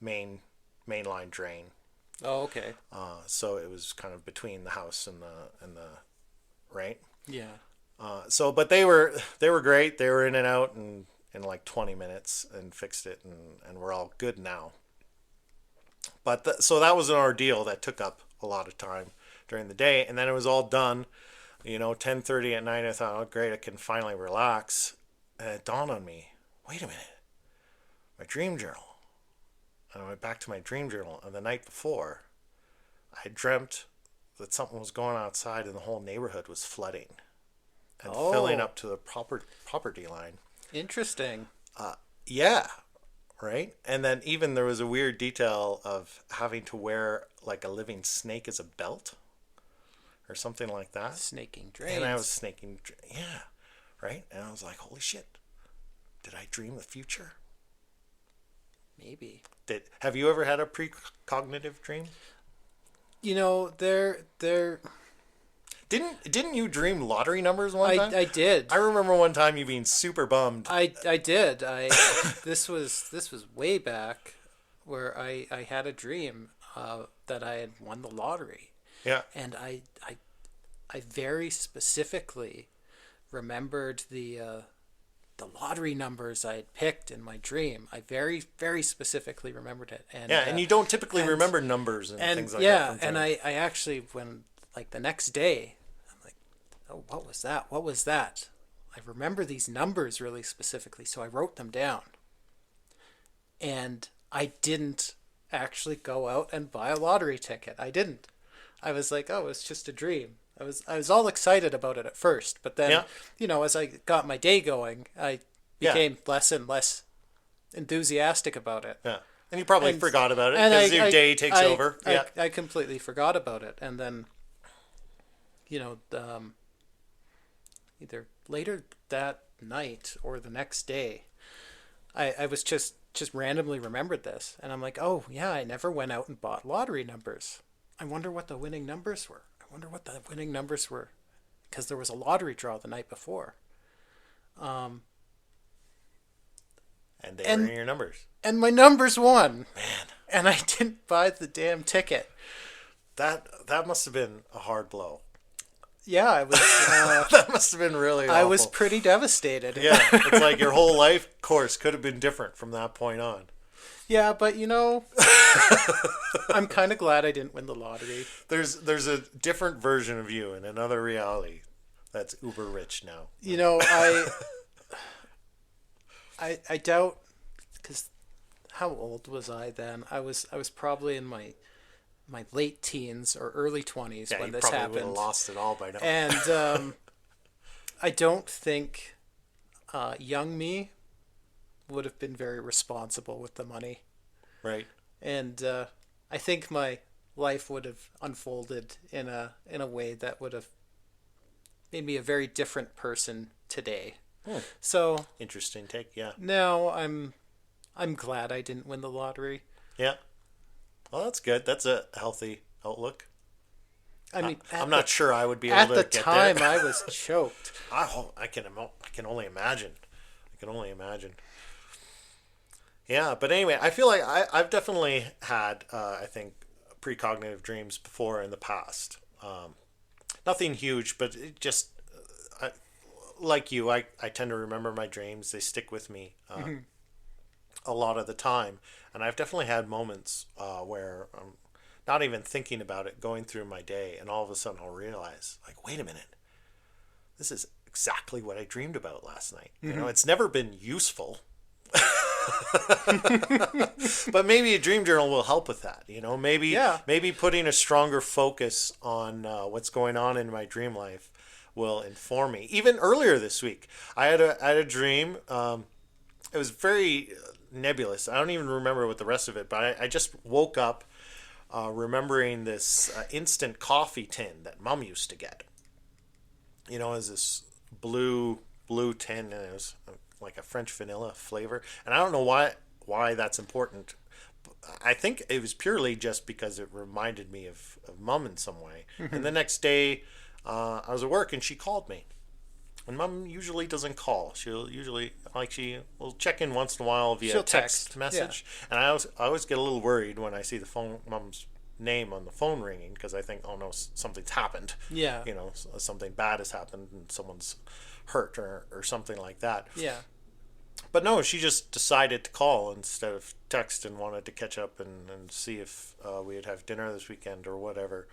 Speaker 1: main mainline drain.
Speaker 2: Oh, okay.
Speaker 1: So it was kind of between the house and the right.
Speaker 2: Yeah.
Speaker 1: But they were great. They were in and out in like 20 minutes and fixed it, and we're all good now. But so that was an ordeal that took up a lot of time during the day, and then it was all done. 10:30 at night. I thought, oh great, I can finally relax. And it dawned on me, wait a minute, my dream journal. And I went back to my dream journal, and the night before, I had dreamt that something was going on outside, and the whole neighborhood was flooding and filling up to the property line.
Speaker 2: Interesting.
Speaker 1: Yeah, right. And then even there was a weird detail of having to wear like a living snake as a belt, or something like that.
Speaker 2: Snaking drains.
Speaker 1: And I was snaking, yeah, right. And I was like, holy shit, did I dream the future?
Speaker 2: Maybe.
Speaker 1: Have you ever had a precognitive dream?
Speaker 2: They're
Speaker 1: Didn't you dream lottery numbers one time?
Speaker 2: I did.
Speaker 1: I remember one time you being super bummed.
Speaker 2: I did. This was way back where I had a dream that I had won the lottery.
Speaker 1: Yeah.
Speaker 2: And I very specifically remembered the lottery numbers I had picked in my dream. I very, very specifically remembered it. And
Speaker 1: and you don't typically remember numbers and things like that.
Speaker 2: Yeah, and I actually, when, like, the next day, I'm like, oh, what was that? What was that? I remember these numbers really specifically, so I wrote them down. And I didn't actually go out and buy a lottery ticket. I didn't. I was like, oh, it's just a dream. I was all excited about it at first, but then, as I got my day going, I became less and less enthusiastic about it.
Speaker 1: Yeah. And you probably forgot about it because your day takes over. Yeah.
Speaker 2: I completely forgot about it. And then, either later that night or the next day, I was just randomly remembered this. And I'm like, oh, yeah, I never went out and bought lottery numbers. I wonder what the winning numbers were. Because there was a lottery draw the night before.
Speaker 1: And they were in your numbers.
Speaker 2: And my numbers won.
Speaker 1: Man.
Speaker 2: And I didn't buy the damn ticket.
Speaker 1: That must have been a hard blow.
Speaker 2: Yeah, I was...
Speaker 1: that must have been really awful.
Speaker 2: I was pretty devastated.
Speaker 1: Yeah, it's like your whole life course could have been different from that point on.
Speaker 2: Yeah, but I'm kind of glad I didn't win the lottery.
Speaker 1: There's a different version of you in another reality that's uber rich now.
Speaker 2: I doubt, because how old was I then? I was probably in my late teens or early 20s when this happened.
Speaker 1: Yeah, you probably would have lost it all by now.
Speaker 2: And I don't think young me would have been very responsible with the money.
Speaker 1: Right.
Speaker 2: And I think my life would have unfolded in a way that would have made me a very different person today. So
Speaker 1: interesting take, yeah.
Speaker 2: Now I'm glad I didn't win the lottery.
Speaker 1: Yeah. Well, that's good. That's a healthy outlook.
Speaker 2: I mean,
Speaker 1: I'm not sure I would be able to get there.
Speaker 2: At the time, I was choked.
Speaker 1: I can only imagine. Yeah, but anyway, I feel like I've definitely had, I think, precognitive dreams before in the past. Nothing huge, but it just, like you, I tend to remember my dreams. They stick with me a lot of the time. And I've definitely had moments where I'm not even thinking about it, going through my day, and all of a sudden I'll realize, like, wait a minute, this is exactly what I dreamed about last night. It's never been useful. But maybe a dream journal will help with that. Maybe putting a stronger focus on what's going on in my dream life will inform me. Even earlier this week, I had a dream. It was very nebulous. I don't even remember what the rest of it, but I just woke up remembering this instant coffee tin that Mom used to get. It was this blue tin, and it was like a French vanilla flavor. And I don't know why that's important. I think it was purely just because it reminded me of Mom in some way. And the next day, I was at work and she called me. And Mom usually doesn't call. She'll usually she will check in once in a while via
Speaker 2: She'll
Speaker 1: text
Speaker 2: text,
Speaker 1: message. And I always get a little worried when I see Mom's name on the phone ringing, because I think, oh no, something's happened.
Speaker 2: Yeah.
Speaker 1: Something bad has happened and someone's hurt or something like that.
Speaker 2: Yeah.
Speaker 1: But no, she just decided to call instead of text, and wanted to catch up and see if we'd have dinner this weekend or whatever.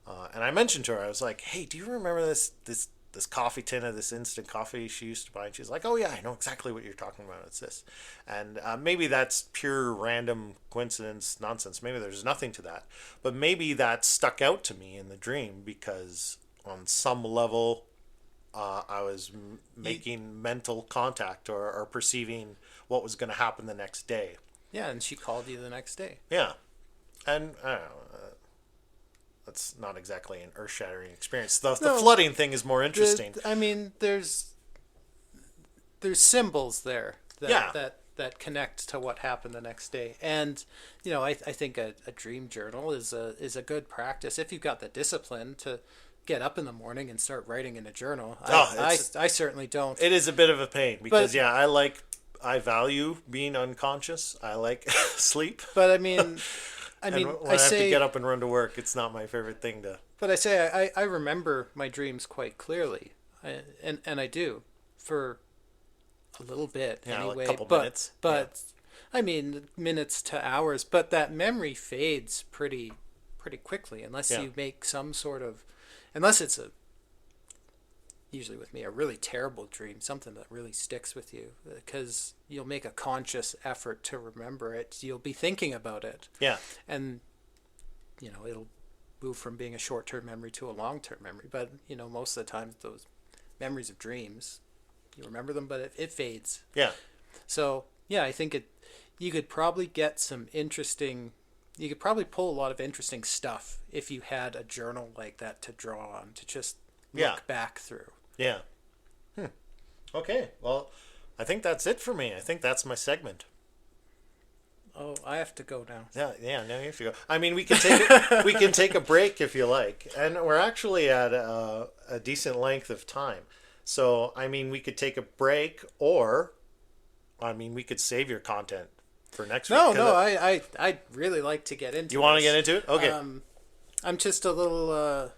Speaker 1: And I mentioned to her, I was like, hey, do you remember this coffee tin of this instant coffee she used to buy? And she's like, oh yeah, I know exactly what you're talking about. It's this. And maybe that's pure random coincidence nonsense. Maybe there's nothing to that. But maybe that stuck out to me in the dream because on some level I was making mental contact or perceiving what was going to happen the next day.
Speaker 2: Yeah, and she called you the next day.
Speaker 1: Yeah. And I don't know. That's not exactly an earth-shattering experience. The flooding thing is more interesting.
Speaker 2: There's symbols there that connect to what happened the next day. And I think a dream journal is a good practice if you've got the discipline to get up in the morning and start writing in a journal. I certainly don't.
Speaker 1: It is a bit of a pain because I value being unconscious. I like sleep.
Speaker 2: But I mean,
Speaker 1: when I have to get up and run to work, it's not my favorite thing to.
Speaker 2: But I remember my dreams quite clearly, and I do for a little bit anyway.
Speaker 1: Like a couple minutes.
Speaker 2: But I mean, minutes to hours. But that memory fades pretty quickly unless you make some sort of, unless it's usually with me, a really terrible dream, something that really sticks with you, because you'll make a conscious effort to remember it. You'll be thinking about it.
Speaker 1: Yeah.
Speaker 2: And, it'll move from being a short-term memory to a long-term memory. But, most of the time, those memories of dreams, you remember them, but it fades.
Speaker 1: Yeah.
Speaker 2: So, yeah, I think you could probably you could probably pull a lot of interesting stuff if you had a journal like that to draw on, to just look back through.
Speaker 1: Yeah. Okay. Well, I think that's it for me. I think that's my segment.
Speaker 2: Oh, I have to go now.
Speaker 1: Yeah. Now you have to go. I mean, we can take a break if you like, and we're actually at a decent length of time. So, I mean, we could take a break, or, I mean, we could save your content for next week.
Speaker 2: No, I'd really like to get into.
Speaker 1: You want to get into it? Okay.
Speaker 2: I'm just a little.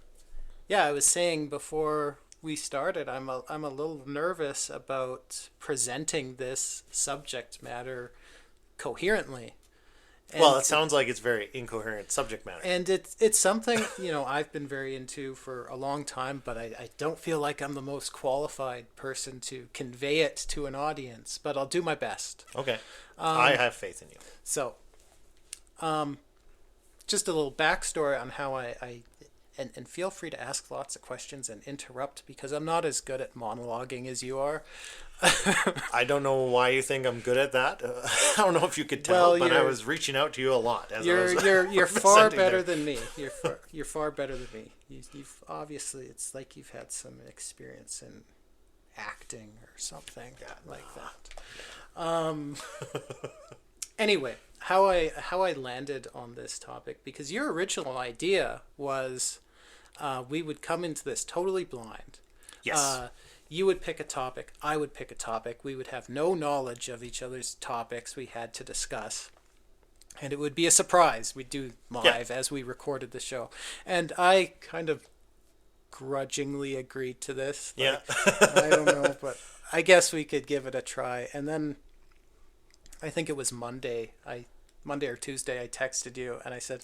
Speaker 2: I was saying before we started, I'm a little nervous about presenting this subject matter coherently.
Speaker 1: Well, it sounds like it's very incoherent subject matter.
Speaker 2: And it's something, I've been very into for a long time, but I don't feel like I'm the most qualified person to convey it to an audience, but I'll do my best.
Speaker 1: Okay. I have faith in you.
Speaker 2: So, just a little backstory on how and feel free to ask lots of questions and interrupt, because I'm not as good at monologuing as you are.
Speaker 1: I don't know why you think I'm good at that. I don't know if you could tell, but I was reaching out to you a lot.
Speaker 2: You're far better than me. You're far better than me. You've obviously, it's like you've had some experience in acting or something like that. Anyway, how I landed on this topic, because your original idea was we would come into this totally blind.
Speaker 1: Yes.
Speaker 2: You would pick a topic, I would pick a topic. We would have no knowledge of each other's topics we had to discuss. And it would be a surprise. We'd do live as we recorded the show. And I kind of grudgingly agreed to this. I don't know, but I guess we could give it a try. And then I think it was Monday or Tuesday, I texted you and I said,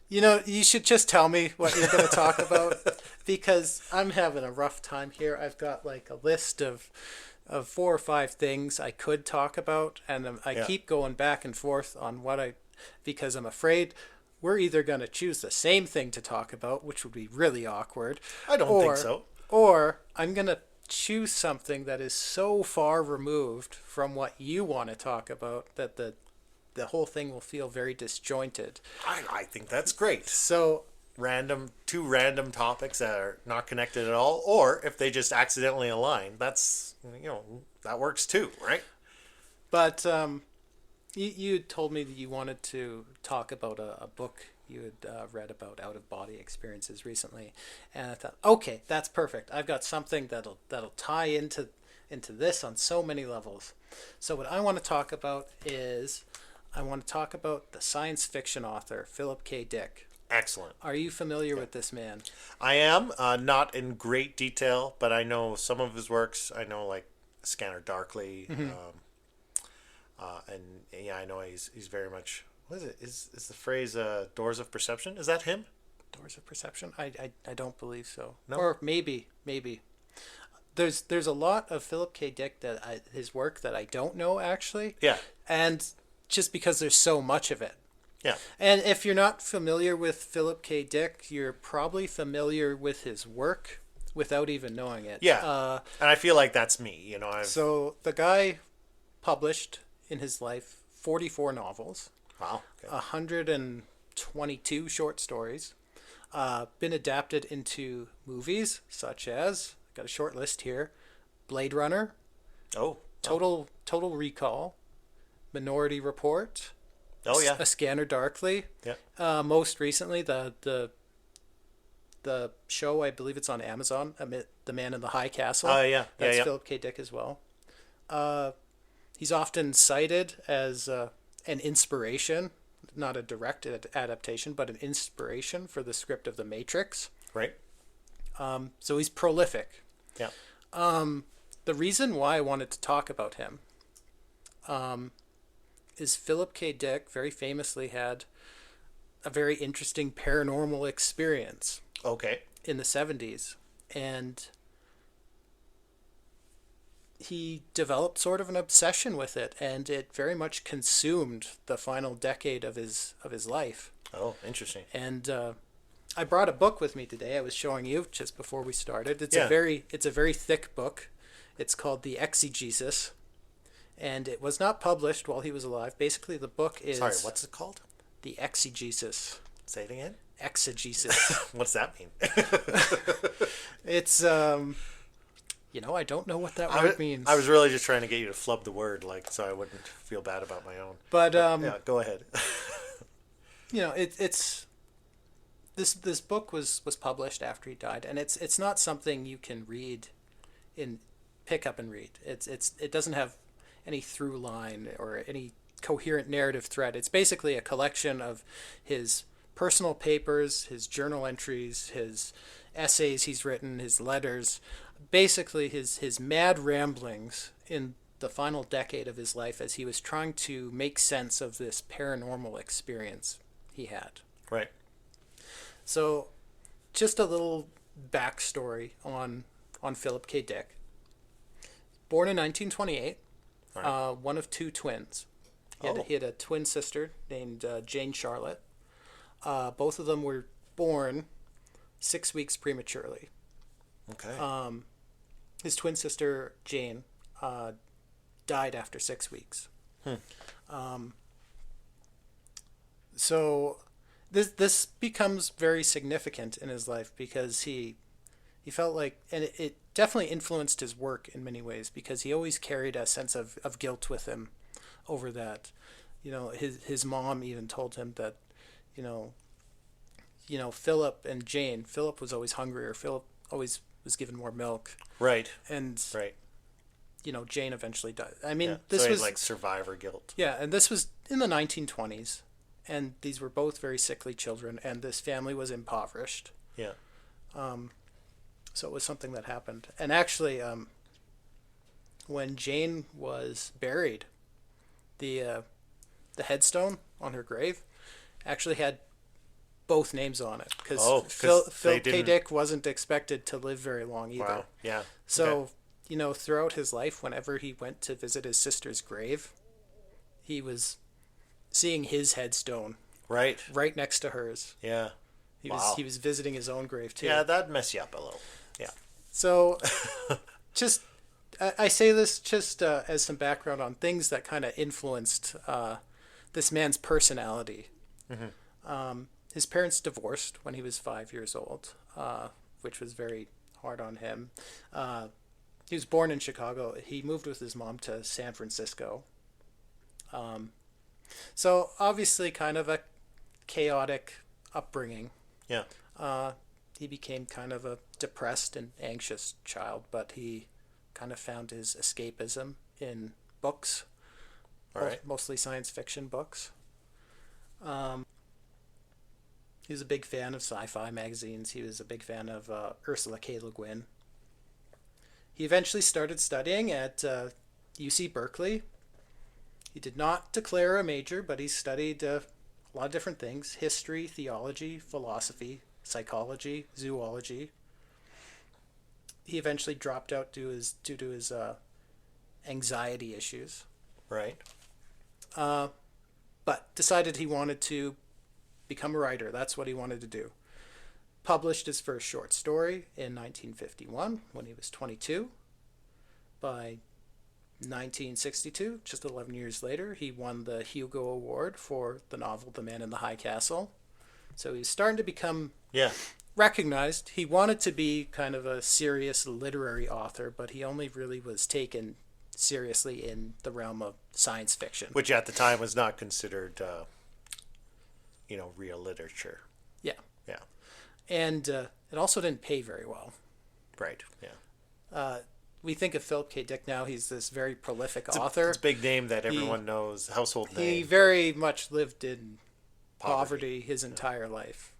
Speaker 2: you should just tell me what you're going to talk about, because I'm having a rough time here. I've got like a list of 4 or 5 things I could talk about, and I keep going back and forth on because I'm afraid we're either going to choose the same thing to talk about, which would be really awkward.
Speaker 1: I don't think so.
Speaker 2: Or I'm going to choose something that is so far removed from what you want to talk about that the whole thing will feel very disjointed.
Speaker 1: I think that's great.
Speaker 2: So
Speaker 1: two random topics that are not connected at all, or if they just accidentally align, that's that works too, right?
Speaker 2: But you told me that you wanted to talk about a book you had read about out of body experiences recently, and I thought, okay, that's perfect. I've got something that'll tie into this on so many levels. So what I want to talk about is I want to talk about the science fiction author Philip K. Dick.
Speaker 1: Excellent.
Speaker 2: Are you familiar with this man?
Speaker 1: I am not in great detail, but I know some of his works. I know like Scanner Darkly, and yeah, I know he's very much. What is it? Is the phrase "doors of perception"? Is that him?
Speaker 2: Doors of Perception? I don't believe so.
Speaker 1: No?
Speaker 2: Or maybe. There's a lot of Philip K. Dick his work that I don't know actually.
Speaker 1: Yeah.
Speaker 2: And just because there's so much of it.
Speaker 1: Yeah.
Speaker 2: And if you're not familiar with Philip K. Dick, you're probably familiar with his work without even knowing it.
Speaker 1: Yeah. And I feel like that's me.
Speaker 2: So the guy published in his life 44 novels.
Speaker 1: Wow. Okay.
Speaker 2: 122 short stories. Been adapted into movies such as, got a short list here, Blade Runner,
Speaker 1: Oh.
Speaker 2: Total Recall, Minority Report,
Speaker 1: Oh yeah.
Speaker 2: A Scanner Darkly.
Speaker 1: Yeah.
Speaker 2: Most recently, the show, I believe it's on Amazon, The Man in the High Castle.
Speaker 1: Yeah.
Speaker 2: That's
Speaker 1: Yeah.
Speaker 2: Philip K. Dick as well. He's often cited as an inspiration, not a direct adaptation, but an inspiration for the script of The Matrix.
Speaker 1: Right.
Speaker 2: So he's prolific.
Speaker 1: Yeah.
Speaker 2: The reason why I wanted to talk about him is Philip K. Dick very famously had a very interesting paranormal experience
Speaker 1: Okay.
Speaker 2: in the 70s. And he developed sort of an obsession with it, and it very much consumed the final decade of his life.
Speaker 1: Oh, interesting.
Speaker 2: And I brought a book with me today. I was showing you just before we started. It's
Speaker 1: Yeah.
Speaker 2: a very thick book. It's called The Exegesis, and it was not published while he was alive. Basically, the book is
Speaker 1: Sorry, what's it called?
Speaker 2: The Exegesis.
Speaker 1: Say it again.
Speaker 2: Exegesis.
Speaker 1: What's that mean?
Speaker 2: It's I don't know what that word means.
Speaker 1: I was really just trying to get you to flub the word, like, so I wouldn't feel bad about my own.
Speaker 2: But
Speaker 1: yeah, go ahead.
Speaker 2: It's this book was published after he died, and it's not something you can pick up and read. It doesn't have any through line or any coherent narrative thread. It's basically a collection of his personal papers, his journal entries, his essays he's written, his letters, basically his mad ramblings in the final decade of his life as he was trying to make sense of this paranormal experience he had.
Speaker 1: Right.
Speaker 2: So, just a little backstory on Philip K. Dick. Born in 1928,
Speaker 1: Right.
Speaker 2: One of two twins. He had a twin sister named Jane Charlotte. Both of them were born 6 weeks prematurely.
Speaker 1: Okay.
Speaker 2: His twin sister Jane died after 6 weeks. So this becomes very significant in his life because he felt like, and it definitely influenced his work in many ways because he always carried a sense of guilt with him over that. His mom even told him that, Philip and Jane, Philip was always hungry, or Philip always was given more milk.
Speaker 1: Right.
Speaker 2: And,
Speaker 1: Right.
Speaker 2: Jane eventually died. I mean,
Speaker 1: Yeah.
Speaker 2: this
Speaker 1: So he
Speaker 2: was
Speaker 1: had, like, survivor guilt.
Speaker 2: Yeah, and this was in the 1920s, and these were both very sickly children, and this family was impoverished.
Speaker 1: Yeah.
Speaker 2: So it was something that happened. And actually, when Jane was buried, the headstone on her grave actually had both names on it because Phil K. Dick wasn't expected to live very long either.
Speaker 1: Wow. Yeah.
Speaker 2: So, throughout his life, whenever he went to visit his sister's grave, he was seeing his headstone
Speaker 1: Right.
Speaker 2: right next to hers.
Speaker 1: Yeah.
Speaker 2: He was visiting his own grave too.
Speaker 1: Yeah, that'd mess you up a little. Yeah.
Speaker 2: So, I say this just as some background on things that kind of influenced this man's personality. Mm-hmm. His parents divorced when he was 5 years old, which was very hard on him. He was born in Chicago. He moved with his mom to San Francisco. So obviously kind of a chaotic upbringing.
Speaker 1: Yeah.
Speaker 2: He became kind of a depressed and anxious child, but he kind of found his escapism in books,
Speaker 1: All right.
Speaker 2: mostly science fiction books. He was a big fan of sci-fi magazines. He was a big fan of Ursula K. Le Guin. He eventually started studying at UC Berkeley. He did not declare a major, but he studied a lot of different things: history, theology, philosophy, psychology, zoology. He eventually dropped out due to his anxiety issues,
Speaker 1: Right.
Speaker 2: but decided he wanted to become a writer. That's what he wanted to do. Published his first short story in 1951 when he was 22. By 1962, just 11 years later, he won the Hugo Award for the novel The Man in the High Castle. So he's starting to become recognized. He wanted to be kind of a serious literary author, but he only really was taken seriously in the realm of science fiction.
Speaker 1: Which at the time was not considered, real literature.
Speaker 2: Yeah.
Speaker 1: Yeah.
Speaker 2: And it also didn't pay very well.
Speaker 1: Right. Yeah.
Speaker 2: We think of Philip K. Dick now. He's this very prolific author.
Speaker 1: It's a big name that everyone knows, household name.
Speaker 2: He very much lived in poverty his entire life.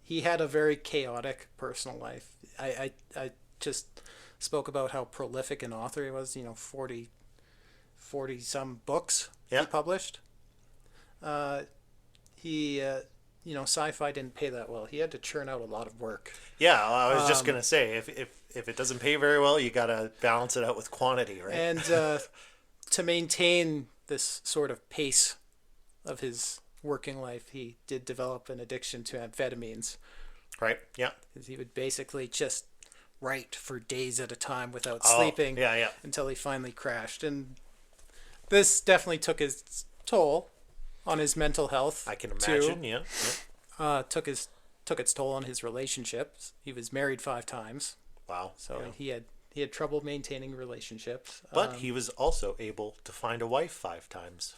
Speaker 2: He had a very chaotic personal life. I just spoke about how prolific an author he was. 40 some books he published. Sci-fi didn't pay that well. He had to churn out a lot of work.
Speaker 1: Yeah, I was just gonna say, if it doesn't pay very well, you gotta balance it out with quantity, right?
Speaker 2: And to maintain this sort of pace of his working life, he did develop an addiction to amphetamines.
Speaker 1: Right. Yeah.
Speaker 2: Because he would basically just write for days at a time without sleeping.
Speaker 1: Yeah.
Speaker 2: Until he finally crashed, and this definitely took its toll on his mental health.
Speaker 1: I can imagine.
Speaker 2: Too.
Speaker 1: Yeah.
Speaker 2: Took its toll on his relationships. He was married 5 times.
Speaker 1: Wow.
Speaker 2: So he had trouble maintaining relationships.
Speaker 1: But he was also able to find a wife 5 times.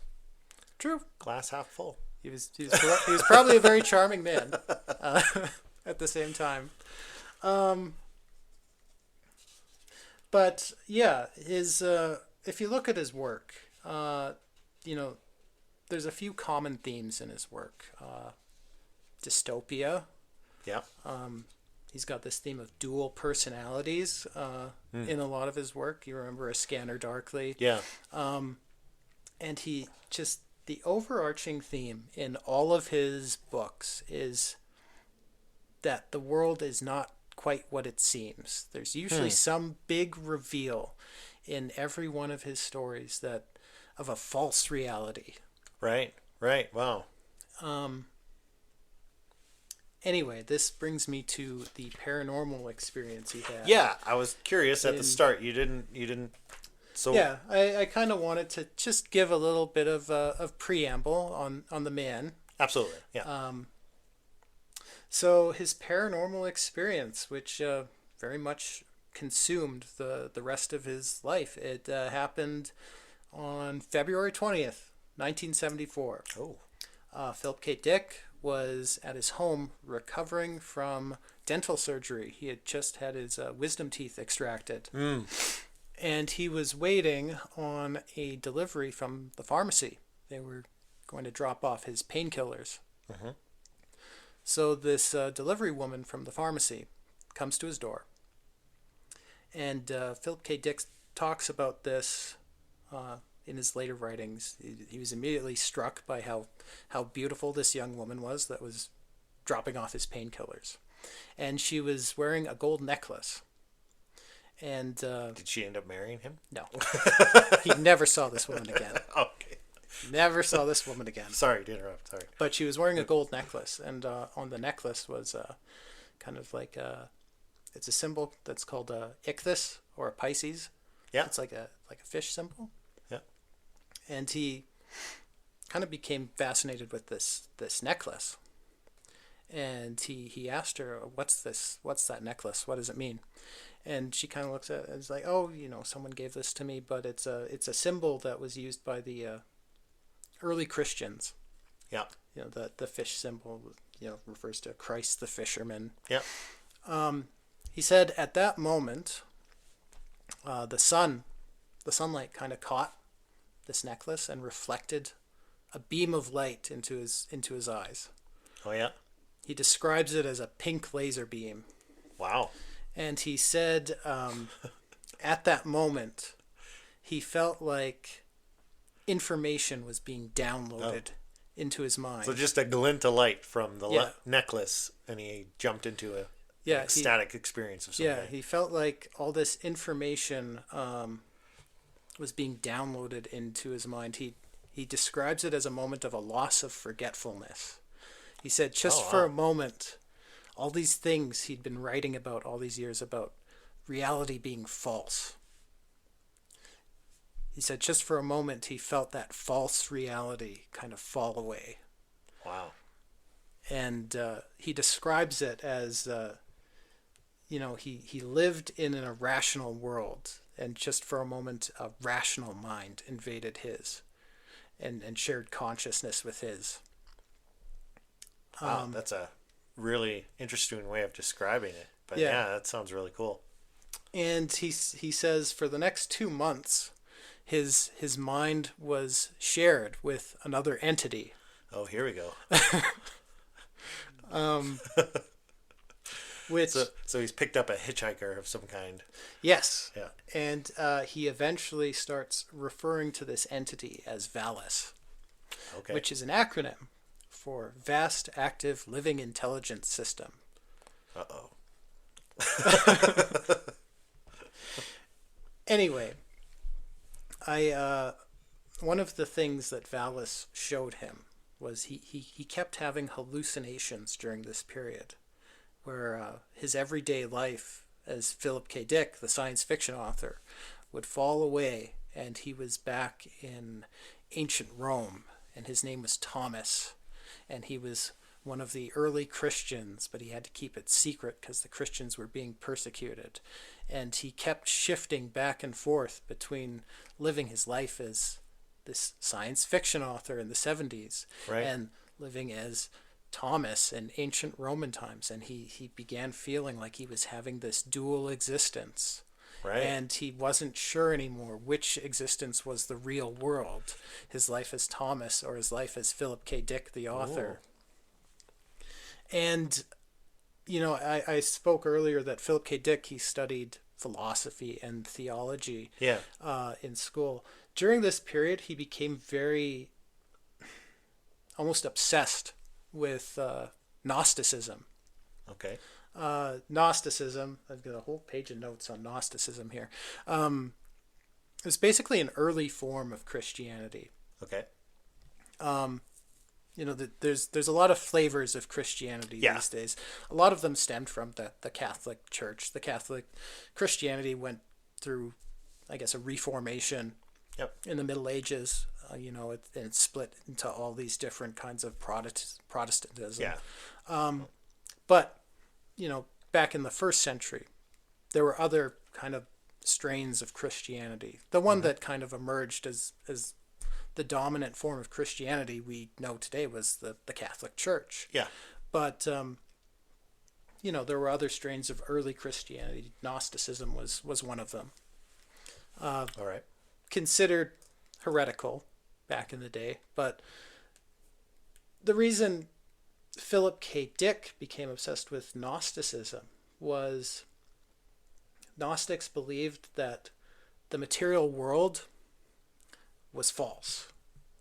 Speaker 2: True.
Speaker 1: Glass half full.
Speaker 2: He was probably a very charming man at the same time. But yeah, his if you look at his work, there's a few common themes in his work. Dystopia.
Speaker 1: Yeah.
Speaker 2: He's got this theme of dual personalities in a lot of his work. You remember A Scanner Darkly.
Speaker 1: Yeah.
Speaker 2: And the overarching theme in all of his books is that the world is not quite what it seems. There's usually some big reveal in every one of his stories of a false reality.
Speaker 1: Right. Wow.
Speaker 2: Anyway, this brings me to the paranormal experience he had.
Speaker 1: Yeah, I was curious at the start. You didn't. So
Speaker 2: yeah, I kind of wanted to just give a little bit of preamble on the man.
Speaker 1: Absolutely. Yeah.
Speaker 2: So his paranormal experience, which very much consumed the rest of his life, it happened on February 20th, 1974.
Speaker 1: Oh.
Speaker 2: Philip K. Dick was at his home recovering from dental surgery. He had just had his wisdom teeth extracted. And he was waiting on a delivery from the pharmacy. They were going to drop off his painkillers.
Speaker 1: Mm-hmm.
Speaker 2: So this delivery woman from the pharmacy comes to his door. And Philip K. Dick talks about this in his later writings. He was immediately struck by how beautiful this young woman was that was dropping off his painkillers. And she was wearing a gold necklace. And
Speaker 1: did she end up marrying him?
Speaker 2: No. He never saw this woman again.
Speaker 1: Okay.
Speaker 2: Never saw this woman again.
Speaker 1: Sorry to interrupt. Sorry.
Speaker 2: But she was wearing a gold necklace, and on the necklace was kind of like it's a symbol that's called a ichthys or a Pisces.
Speaker 1: Yeah.
Speaker 2: It's like a fish symbol.
Speaker 1: Yeah.
Speaker 2: And he kind of became fascinated with this necklace. And he asked her, "What's this? What's that necklace? What does it mean?" And she kind of looks at it and is like, "Oh, someone gave this to me, but it's a symbol that was used by the early Christians.
Speaker 1: Yeah.
Speaker 2: The fish symbol, refers to Christ the fisherman.
Speaker 1: Yeah.
Speaker 2: He said at that moment, the sunlight kind of caught this necklace and reflected a beam of light into his eyes.
Speaker 1: Oh yeah.
Speaker 2: He describes it as a pink laser beam.
Speaker 1: Wow.
Speaker 2: And he said, at that moment, he felt like information was being downloaded into his mind.
Speaker 1: So just a glint of light from the necklace, and he jumped into a ecstatic experience of some kind.
Speaker 2: He felt like all this information was being downloaded into his mind. He describes it as a moment of a loss of forgetfulness. He said for a moment, all these things he'd been writing about all these years about reality being false. He said just for a moment he felt that false reality kind of fall away.
Speaker 1: Wow.
Speaker 2: And he describes it as, he lived in an irrational world, and just for a moment a rational mind invaded his and shared consciousness with his.
Speaker 1: Wow, that's a really interesting way of describing it. But yeah, that sounds really cool.
Speaker 2: And he says for the next 2 months, his mind was shared with another entity.
Speaker 1: Oh, here we go.
Speaker 2: Which
Speaker 1: so he's picked up a hitchhiker of some kind.
Speaker 2: Yes.
Speaker 1: Yeah.
Speaker 2: And he eventually starts referring to this entity as VALIS, which is an acronym for Vast Active Living Intelligence System.
Speaker 1: Uh-oh.
Speaker 2: Anyway, one of the things that VALIS showed him was he kept having hallucinations during this period, where his everyday life as Philip K. Dick, the science fiction author, would fall away, and he was back in ancient Rome, and his name was Thomas, and he was one of the early Christians, but he had to keep it secret because the Christians were being persecuted. And he kept shifting back and forth between living his life as this science fiction author in the 70s and living as Thomas in ancient Roman times. And he began feeling like he was having this dual existence. Right. And he wasn't sure anymore which existence was the real world, his life as Thomas or his life as Philip K. Dick, the author. Ooh. And, I spoke earlier that Philip K. Dick, he studied philosophy and theology in school. During this period, he became very, almost obsessed with Gnosticism.
Speaker 1: Okay.
Speaker 2: Gnosticism, I've got a whole page of notes on Gnosticism here. It was basically an early form of Christianity.
Speaker 1: Okay.
Speaker 2: There's a lot of flavors of Christianity these days. A lot of them stemmed from the Catholic Church. The Catholic Christianity went through, I guess, a reformation in the Middle Ages. It split into all these different kinds of Protestantism. Yeah. But back in the first century, there were other kind of strains of Christianity. The one that kind of emerged as the dominant form of Christianity we know today was the Catholic Church. Yeah. But, there were other strains of early Christianity. Gnosticism was one of them. All right. Considered heretical back in the day. But the reason Philip K. Dick became obsessed with Gnosticism was Gnostics believed that the material world was false.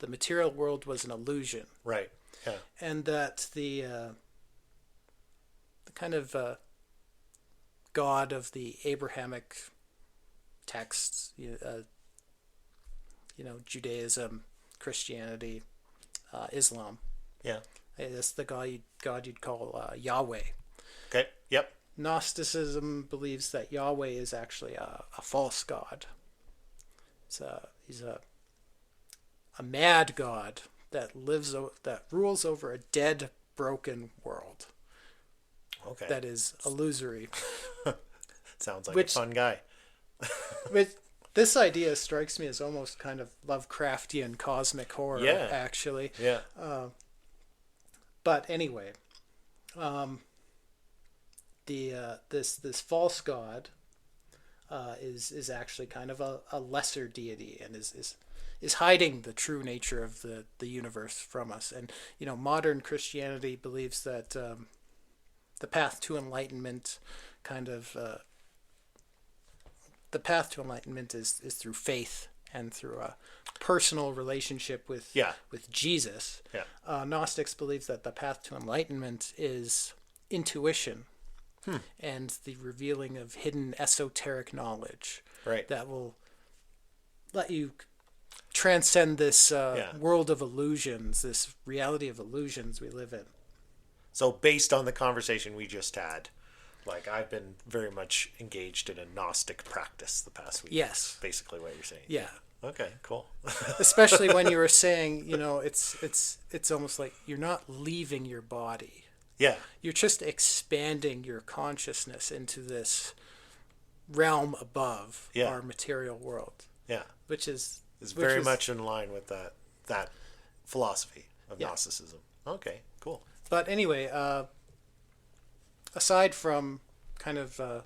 Speaker 2: The material world was an illusion. Right. Yeah. And that the kind of God of the Abrahamic texts, Judaism, Christianity, Islam. Yeah. That's the God you'd call Yahweh. Okay. Yep. Gnosticism believes that Yahweh is actually a false god. He's a mad god that rules over a dead, broken world. Okay. That is illusory.
Speaker 1: Sounds like a fun guy.
Speaker 2: This idea strikes me as almost kind of Lovecraftian cosmic horror,
Speaker 1: Yeah.
Speaker 2: actually.
Speaker 1: Yeah.
Speaker 2: But anyway, the this false god is actually kind of a lesser deity, and is hiding the true nature of the universe from us. And modern Christianity believes that the path to enlightenment kind of the path to enlightenment is through faith and through a personal relationship with Jesus.
Speaker 1: Yeah.
Speaker 2: Gnostics believe that the path to enlightenment is intuition and the revealing of hidden esoteric knowledge
Speaker 1: Right.
Speaker 2: that will let you transcend this world of illusions, this reality of illusions we live in.
Speaker 1: So based on the conversation we just had, like I've been very much engaged in a Gnostic practice the past week.
Speaker 2: Yes.
Speaker 1: Basically what you're saying.
Speaker 2: Yeah.
Speaker 1: Okay, cool.
Speaker 2: Especially when you were saying, it's almost like you're not leaving your body.
Speaker 1: Yeah.
Speaker 2: You're just expanding your consciousness into this realm above our material world.
Speaker 1: Yeah.
Speaker 2: Which is
Speaker 1: very much in line with that philosophy of Gnosticism. Okay, cool.
Speaker 2: But anyway, aside from kind of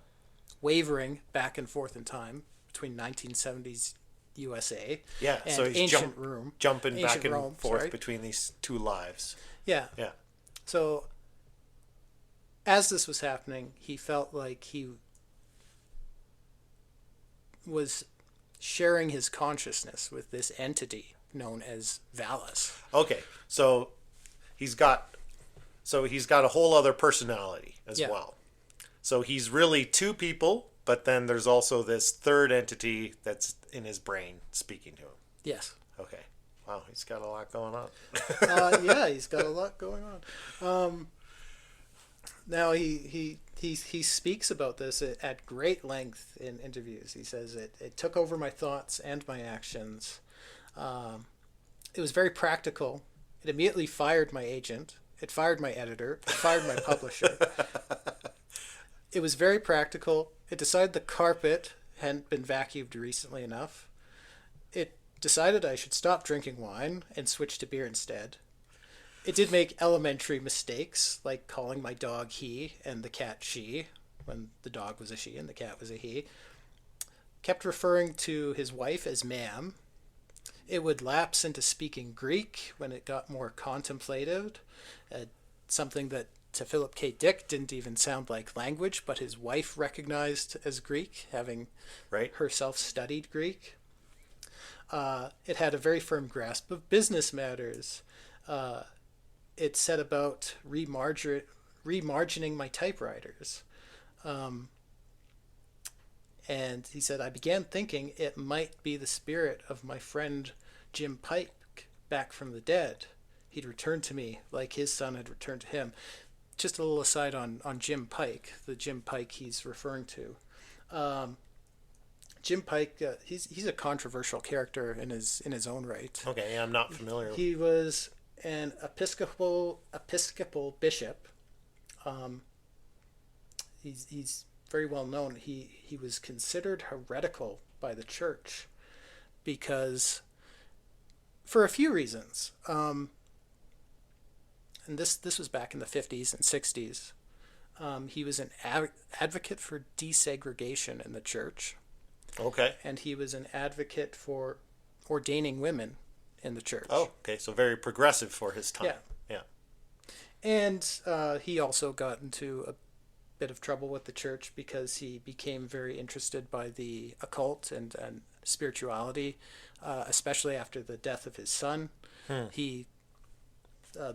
Speaker 2: wavering back and forth in time between 1970s USA and
Speaker 1: so he's
Speaker 2: ancient Rome,
Speaker 1: jumping back and
Speaker 2: Rome,
Speaker 1: forth between these two lives.
Speaker 2: Yeah.
Speaker 1: Yeah.
Speaker 2: So as this was happening, he felt like he was sharing his consciousness with this entity known as Valis.
Speaker 1: Okay, so he's got a whole other personality as well. So he's really two people, but then there's also this third entity that's in his brain speaking to him.
Speaker 2: Yes.
Speaker 1: Okay. Wow, he's got a lot going on.
Speaker 2: He's got a lot going on. Now he speaks about this at great length in interviews. He says it took over my thoughts and my actions. It was very practical. It immediately fired my agent. It fired my editor. It fired my publisher. It was very practical. It decided the carpet hadn't been vacuumed recently enough. It decided I should stop drinking wine and switch to beer instead. It did make elementary mistakes, like calling my dog he and the cat she, when the dog was a she and the cat was a he. Kept referring to his wife as ma'am. It would lapse into speaking Greek when it got more contemplative, something that to Philip K. Dick didn't even sound like language, but his wife recognized as Greek, having herself studied Greek. It had a very firm grasp of business matters. It set about remargining my typewriters. And he said, I began thinking it might be the spirit of my friend Jim Pike back from the dead. He'd returned to me like his son had returned to him. Just a little aside on Jim Pike, the Jim Pike he's referring to. Jim Pike, he's a controversial character in his own right.
Speaker 1: Okay, I'm not familiar.
Speaker 2: He was an Episcopal bishop. He's very well known. He was considered heretical by the church because, for a few reasons. And this was back in the 50s and 60s. He was an advocate for desegregation in the church.
Speaker 1: Okay.
Speaker 2: And he was an advocate for ordaining women in the church.
Speaker 1: Oh, okay. So very progressive for his time.
Speaker 2: Yeah. And he also got into a bit of trouble with the church because he became very interested by the occult and spirituality, especially after the death of his son.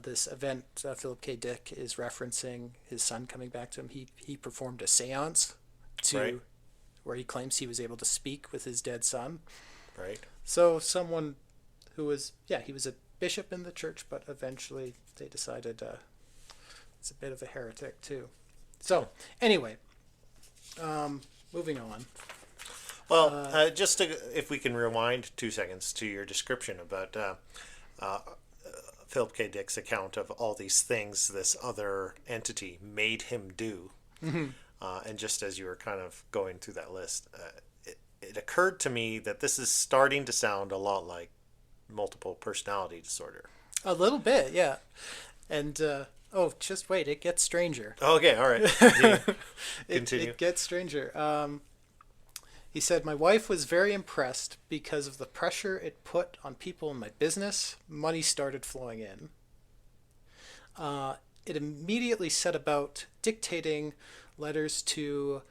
Speaker 2: This event Philip K. Dick is referencing his son coming back to him. He performed a seance where he claims he was able to speak with his dead son.
Speaker 1: Right.
Speaker 2: So someone who was, he was a bishop in the church, but eventually they decided it's a bit of a heretic too. So anyway, moving on.
Speaker 1: Well, if we can rewind 2 seconds to your description about Philip K. Dick's account of all these things this other entity made him do. Mm-hmm. And just as you were kind of going through that list, it occurred to me that this is starting to sound a lot like multiple personality disorder.
Speaker 2: A little bit, yeah. And oh, just wait, it gets stranger.
Speaker 1: Okay, all right. Continue.
Speaker 2: It gets stranger. He said, my wife was very impressed because of the pressure it put on people in my business. Money started flowing in. It immediately set about dictating letters to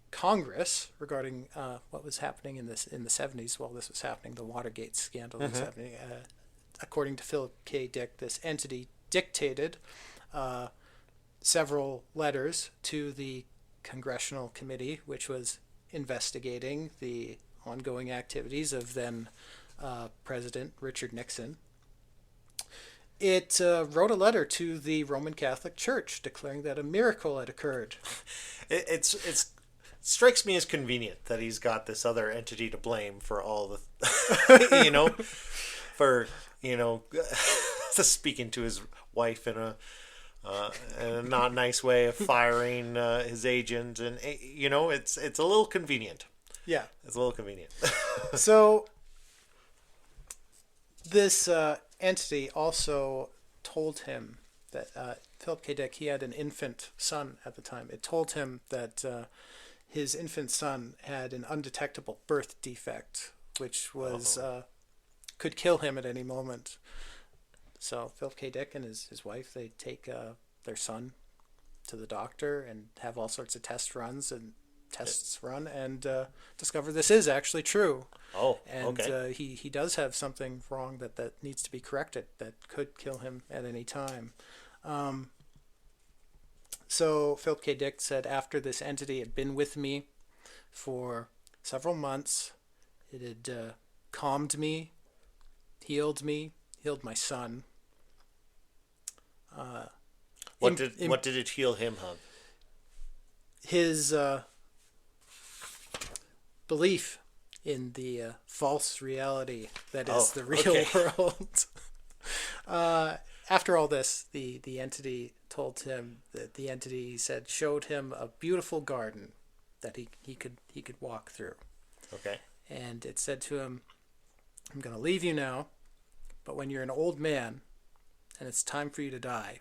Speaker 2: Congress regarding what was happening in the 70s while this was happening, the Watergate scandal was happening. According to Philip K. Dick, this entity dictated several letters to the Congressional Committee, which was investigating the ongoing activities of then President Richard Nixon. It wrote a letter to the Roman Catholic Church declaring that a miracle had occurred.
Speaker 1: It strikes me as convenient that he's got this other entity to blame for all the, for speaking to his wife in a not nice way of firing his agent, and it's a little convenient.
Speaker 2: Yeah,
Speaker 1: it's a little convenient.
Speaker 2: So this entity also told him that Philip K. Dick, he had an infant son at the time. It told him that his infant son had an undetectable birth defect, which was could kill him at any moment. So Philip K. Dick and his wife, they take their son to the doctor and have all sorts of tests run and discover this is actually true.
Speaker 1: Oh,
Speaker 2: and
Speaker 1: okay.
Speaker 2: He does have something wrong that needs to be corrected that could kill him at any time. So Philip K. Dick said, after this entity had been with me for several months, it had calmed me, healed my son.
Speaker 1: What did it heal him of?
Speaker 2: His belief in the false reality that is the real world. After all this, the entity told him that the entity, he said, showed him a beautiful garden that he could walk through.
Speaker 1: Okay.
Speaker 2: And it said to him, I'm going to leave you now, but when you're an old man and it's time for you to die,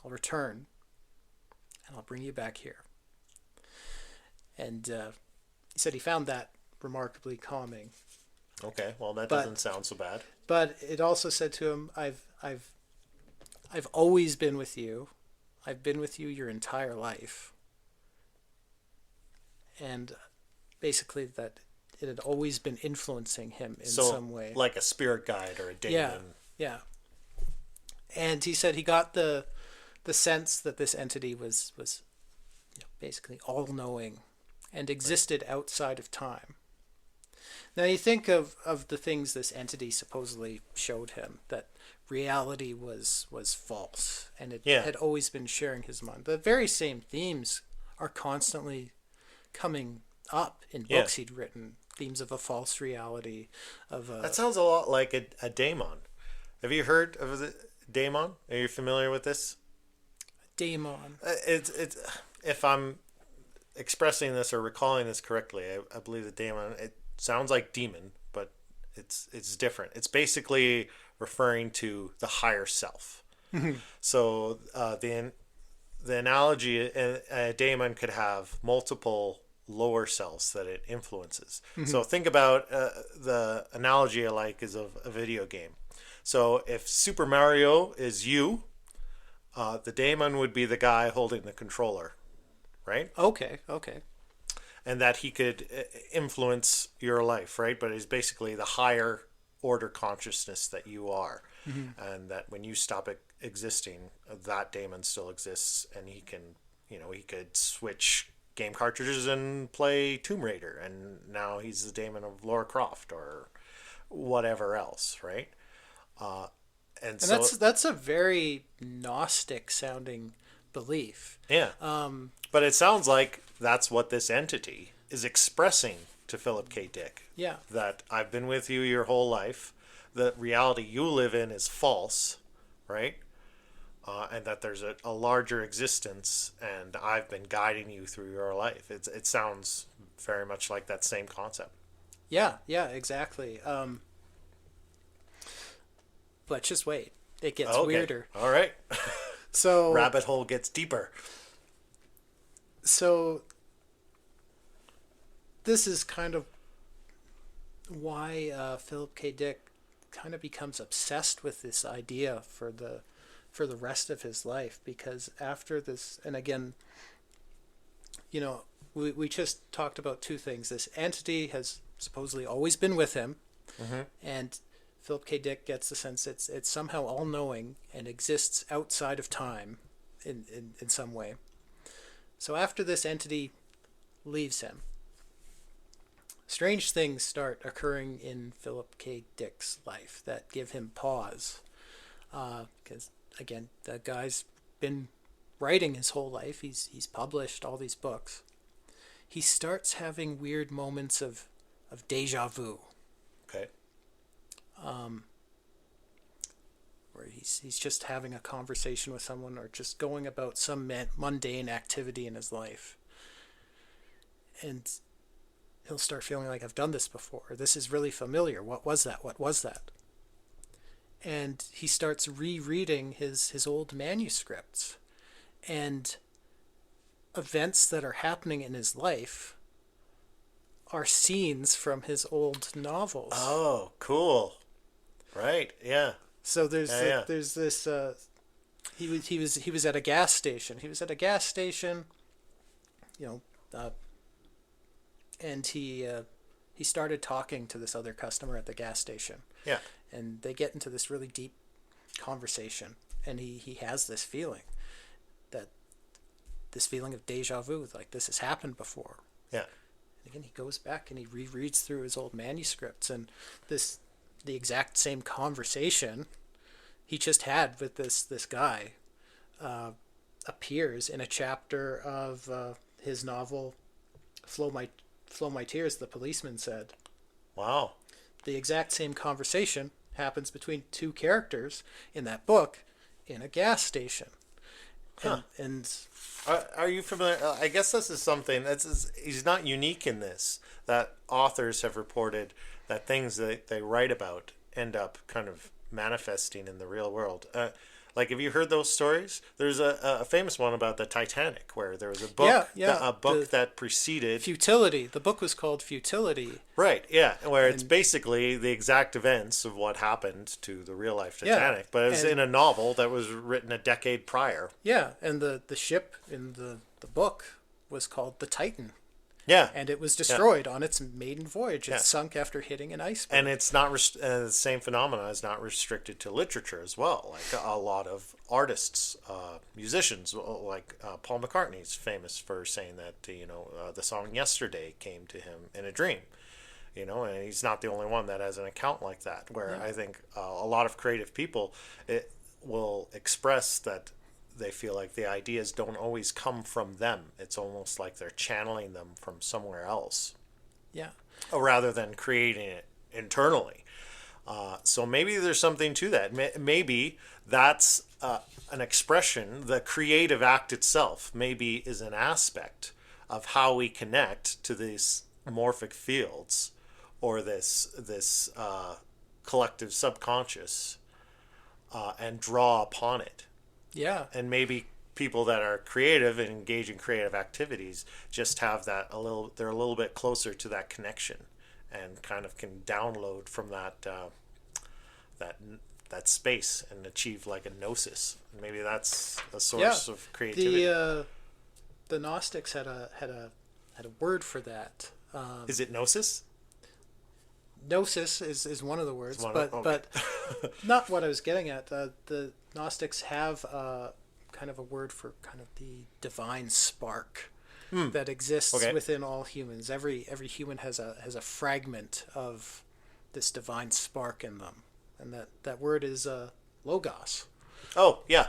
Speaker 2: I'll return and I'll bring you back here. And he said he found that remarkably calming.
Speaker 1: Okay, well that doesn't sound so bad.
Speaker 2: But it also said to him, I've always been with you. I've been with you your entire life. And basically that it had always been influencing him in some way.
Speaker 1: Like a spirit guide or a daemon.
Speaker 2: Yeah. And he said he got the sense that this entity was basically all-knowing and existed outside of time. Now you think of the things this entity supposedly showed him, that reality was false, and it had always been sharing his mind. The very same themes are constantly coming up in books he'd written. Themes of a false reality. That
Speaker 1: sounds a lot like a daemon. Have you heard of the daemon? Are you familiar with this?
Speaker 2: Daemon.
Speaker 1: It's if I'm expressing this or recalling this correctly, I believe the daemon, it sounds like demon, but it's different. It's basically referring to the higher self. So the analogy, a daemon could have multiple lower selves that it influences. So think about the analogy I like is of a video game. So if Super Mario is you, the daemon would be the guy holding the controller, right?
Speaker 2: Okay.
Speaker 1: And that he could influence your life, right? But he's basically the higher order consciousness that you are. And that when you stop existing, that daemon still exists, and he can, he could switch game cartridges and play Tomb Raider, and now he's the daemon of Lara Croft or whatever else, right? And so
Speaker 2: that's a very Gnostic sounding belief.
Speaker 1: Yeah. But it sounds like that's what this entity is expressing to Philip K. Dick.
Speaker 2: Yeah.
Speaker 1: That I've been with you your whole life. The reality you live in is false, right? And that there's a larger existence, and I've been guiding you through your life. It sounds very much like that same concept.
Speaker 2: Yeah, yeah, exactly. But just wait. It gets
Speaker 1: Okay.
Speaker 2: weirder.
Speaker 1: All right.
Speaker 2: So,
Speaker 1: Rabbit hole gets deeper.
Speaker 2: so this is kind of why Philip K. Dick kind of becomes obsessed with this idea for the rest of his life, because after this, and again, we just talked about two things. This entity has supposedly always been with him, and Philip K. Dick gets the sense it's somehow all knowing and exists outside of time in some way. So after this entity leaves him, strange things start occurring in Philip K. Dick's life that give him pause. Because, again, the guy's been writing his whole life. He's published all these books. He starts having weird moments of deja vu.
Speaker 1: Okay.
Speaker 2: Where he's just having a conversation with someone or just going about some mundane activity in his life. And he'll start feeling like, I've done this before. This is really familiar. What was that? What was that? And he starts rereading his old manuscripts. And events that are happening in his life are scenes from his old novels.
Speaker 1: Oh, cool. Right. Yeah.
Speaker 2: So there's
Speaker 1: Yeah.
Speaker 2: there's this he was at a gas station. He was at a gas station, and he started talking to this other customer at the gas station.
Speaker 1: Yeah.
Speaker 2: And they get into this really deep conversation, and he has this feeling of deja vu, like this has happened before.
Speaker 1: Yeah.
Speaker 2: And again, he goes back and he rereads through his old manuscripts, and the exact same conversation he just had with this guy appears in a chapter of his novel Flow My Tears, The Policeman Said.
Speaker 1: Wow.
Speaker 2: The exact same conversation happens between two characters in that book in a gas station. And
Speaker 1: Are you familiar? I guess this is something he's not unique in this. That authors have reported that things that they write about end up kind of manifesting in the real world. Like, have you heard those stories? There's a famous one about the Titanic, where there was a book, that preceded
Speaker 2: Futility. The book was called Futility.
Speaker 1: Right, yeah, where it's basically the exact events of what happened to the real life Titanic, but it was in a novel that was written a decade prior.
Speaker 2: Yeah, and the ship in the book was called the Titan.
Speaker 1: Yeah.
Speaker 2: And it was destroyed on its maiden voyage. It sunk after hitting an iceberg.
Speaker 1: And it's not the same phenomena is not restricted to literature as well. Like a lot of artists, musicians, like Paul McCartney's famous for saying that the song "Yesterday" came to him in a dream. And he's not the only one that has an account like that. Where I think a lot of creative people will express that they feel like the ideas don't always come from them. It's almost like they're channeling them from somewhere else.
Speaker 2: Yeah.
Speaker 1: Rather than creating it internally. So maybe there's something to that. Maybe that's an expression. The creative act itself maybe is an aspect of how we connect to these morphic fields or this collective subconscious and draw upon it.
Speaker 2: Yeah.
Speaker 1: And maybe people that are creative and engage in creative activities just have that they're a little bit closer to that connection and kind of can download from that space and achieve like a gnosis. Maybe that's a source of creativity.
Speaker 2: The Gnostics had a word for that.
Speaker 1: Is it gnosis?
Speaker 2: Gnosis is one of the words,
Speaker 1: okay.
Speaker 2: but not what I was getting at. The Gnostics have kind of a word for kind of the divine spark that exists within all humans. Every human has a fragment of this divine spark in them, and that word is logos.
Speaker 1: Oh yeah,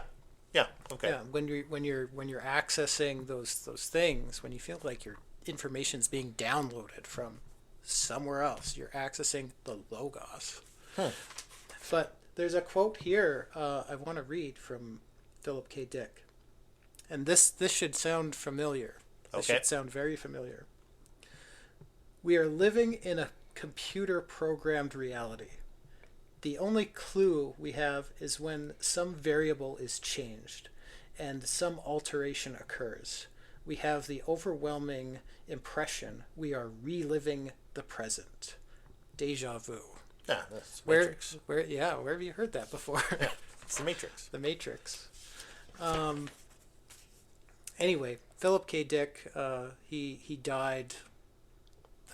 Speaker 1: okay.
Speaker 2: Yeah, when you're accessing those things, when you feel like your information's being downloaded from somewhere else, you're accessing the logos. But there's a quote here I want to read from Philip K. Dick, and this should sound familiar. This should sound very familiar. We are living in a computer programmed reality. The only clue we have is when some variable is changed and some alteration occurs. We have the overwhelming impression we are reliving the present. Deja vu.
Speaker 1: Yeah, that's Matrix.
Speaker 2: Where have you heard that before?
Speaker 1: Yeah, it's the Matrix.
Speaker 2: The Matrix. Anyway, Philip K. Dick, he died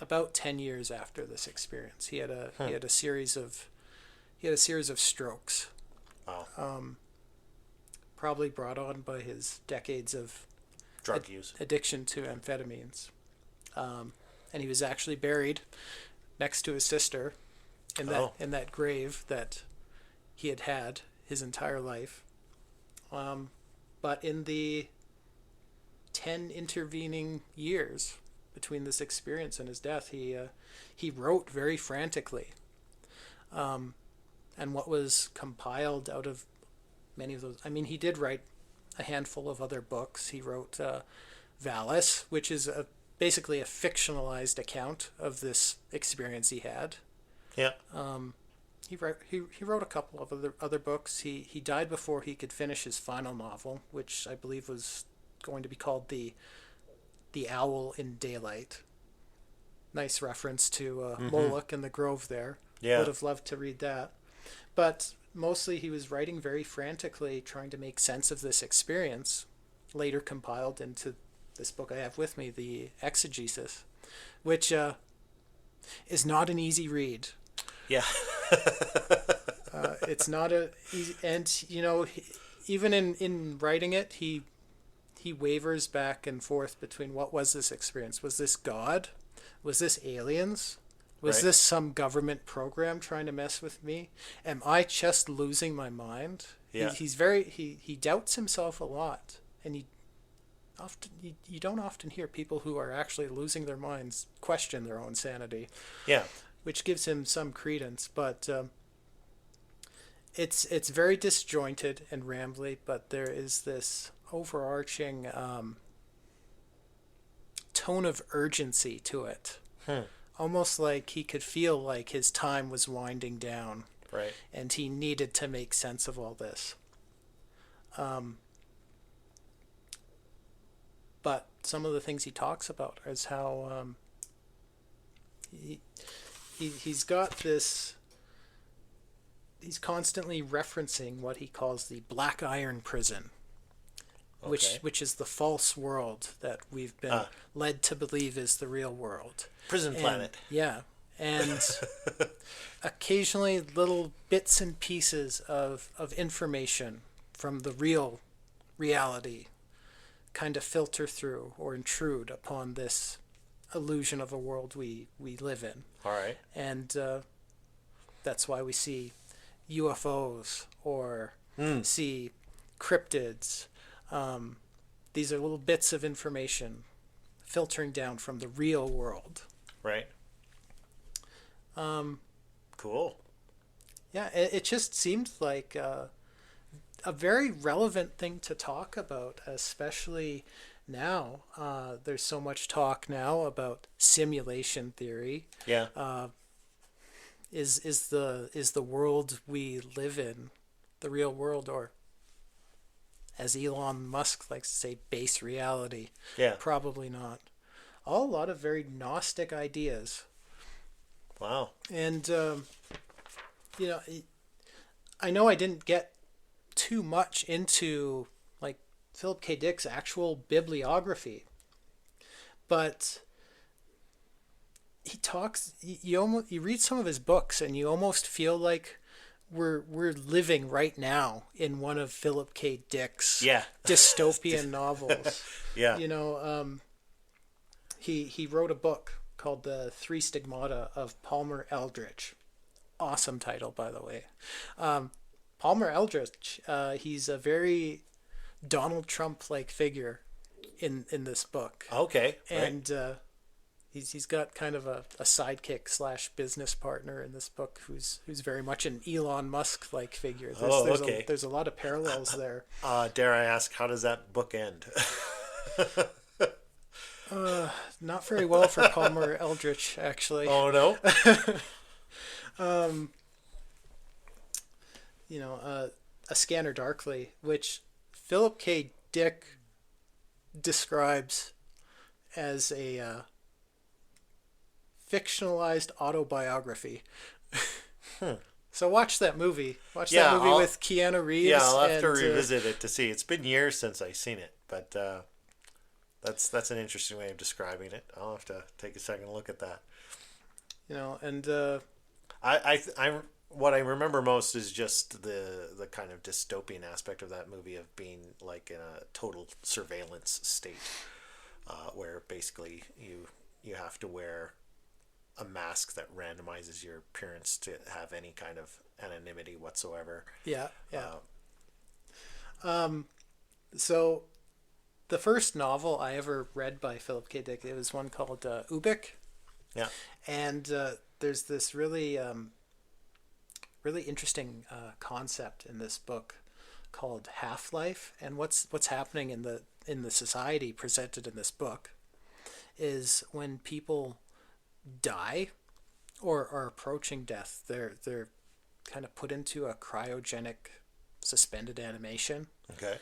Speaker 2: about 10 years after this experience. He had a series of strokes.
Speaker 1: Wow.
Speaker 2: Probably brought on by his decades of
Speaker 1: drug use,
Speaker 2: addiction to amphetamines. And he was actually buried next to his sister in that grave that he had his entire life. But in the 10 intervening years between this experience and his death, he wrote very frantically. And what was compiled out of many of those, I mean, he did write a handful of other books. He wrote Valis, which is basically a fictionalized account of this experience he had.
Speaker 1: Yeah.
Speaker 2: He wrote a couple of other books. He died before he could finish his final novel, which I believe was going to be called The Owl in Daylight. Nice reference to Moloch and the Grove there.
Speaker 1: Yeah.
Speaker 2: Would have loved to read that. But mostly he was writing very frantically, trying to make sense of this experience, later compiled into this book I have with me, The Exegesis, which is not an easy read.
Speaker 1: Yeah.
Speaker 2: It's not a easy, and even in writing it, he wavers back and forth between what was this experience? Was this God? Was this aliens? Was this some government program trying to mess with me? Am I just losing my mind?
Speaker 1: Yeah.
Speaker 2: He doubts himself a lot, and you don't often hear people who are actually losing their minds question their own sanity.
Speaker 1: Yeah.
Speaker 2: Which gives him some credence, but it's very disjointed and rambly, but there is this overarching tone of urgency to it. Almost like he could feel like his time was winding down.
Speaker 1: Right.
Speaker 2: And he needed to make sense of all this. But some of the things he talks about is how he's got this. He's constantly referencing what he calls the Black Iron Prison, which is the false world that we've been led to believe is the real world.
Speaker 1: Prison planet.
Speaker 2: Yeah. And occasionally little bits and pieces of information from the real reality kind of filter through or intrude upon this illusion of a world we live in.
Speaker 1: All right.
Speaker 2: And that's why we see UFOs or see cryptids. These are little bits of information filtering down from the real world.
Speaker 1: Right. Cool.
Speaker 2: Yeah, it just seemed like a very relevant thing to talk about, especially now. There's so much talk now about simulation theory.
Speaker 1: Yeah.
Speaker 2: Is the world we live in the real world, or as Elon Musk likes to say, base reality?
Speaker 1: Yeah.
Speaker 2: Probably not. A lot of very Gnostic ideas.
Speaker 1: Wow.
Speaker 2: And, I know I didn't get too much into, like, Philip K. Dick's actual bibliography, but he talks, you read some of his books and you almost feel like we're living right now in one of Philip K. Dick's dystopian novels.
Speaker 1: Yeah.
Speaker 2: He wrote a book called The Three Stigmata of Palmer Eldritch. Awesome title, by the way. Palmer Eldritch, he's a very Donald Trump-like figure in this book.
Speaker 1: Okay.
Speaker 2: And he's got kind of a sidekick / business partner in this book who's very much an Elon Musk-like figure. There's a lot of parallels there.
Speaker 1: Dare I ask, how does that book end?
Speaker 2: Not very well for Palmer Eldritch, actually.
Speaker 1: Oh no.
Speaker 2: A Scanner Darkly, which Philip K. Dick describes as a fictionalized autobiography. So watch that movie. Watch that movie with Keanu Reeves.
Speaker 1: Yeah, I'll have to revisit it to see. It's been years since I've seen it, but that's an interesting way of describing it. I'll have to take a second look at that.
Speaker 2: And
Speaker 1: I what I remember most is just the kind of dystopian aspect of that movie of being like in a total surveillance state, where basically you have to wear a mask that randomizes your appearance to have any kind of anonymity whatsoever.
Speaker 2: Yeah. So the first novel I ever read by Philip K. Dick, it was one called Ubik.
Speaker 1: Yeah.
Speaker 2: And there's this really interesting concept in this book called half-life. And what's happening in the society presented in this book is when people die or are approaching death, they're kind of put into a cryogenic suspended animation.
Speaker 1: Okay.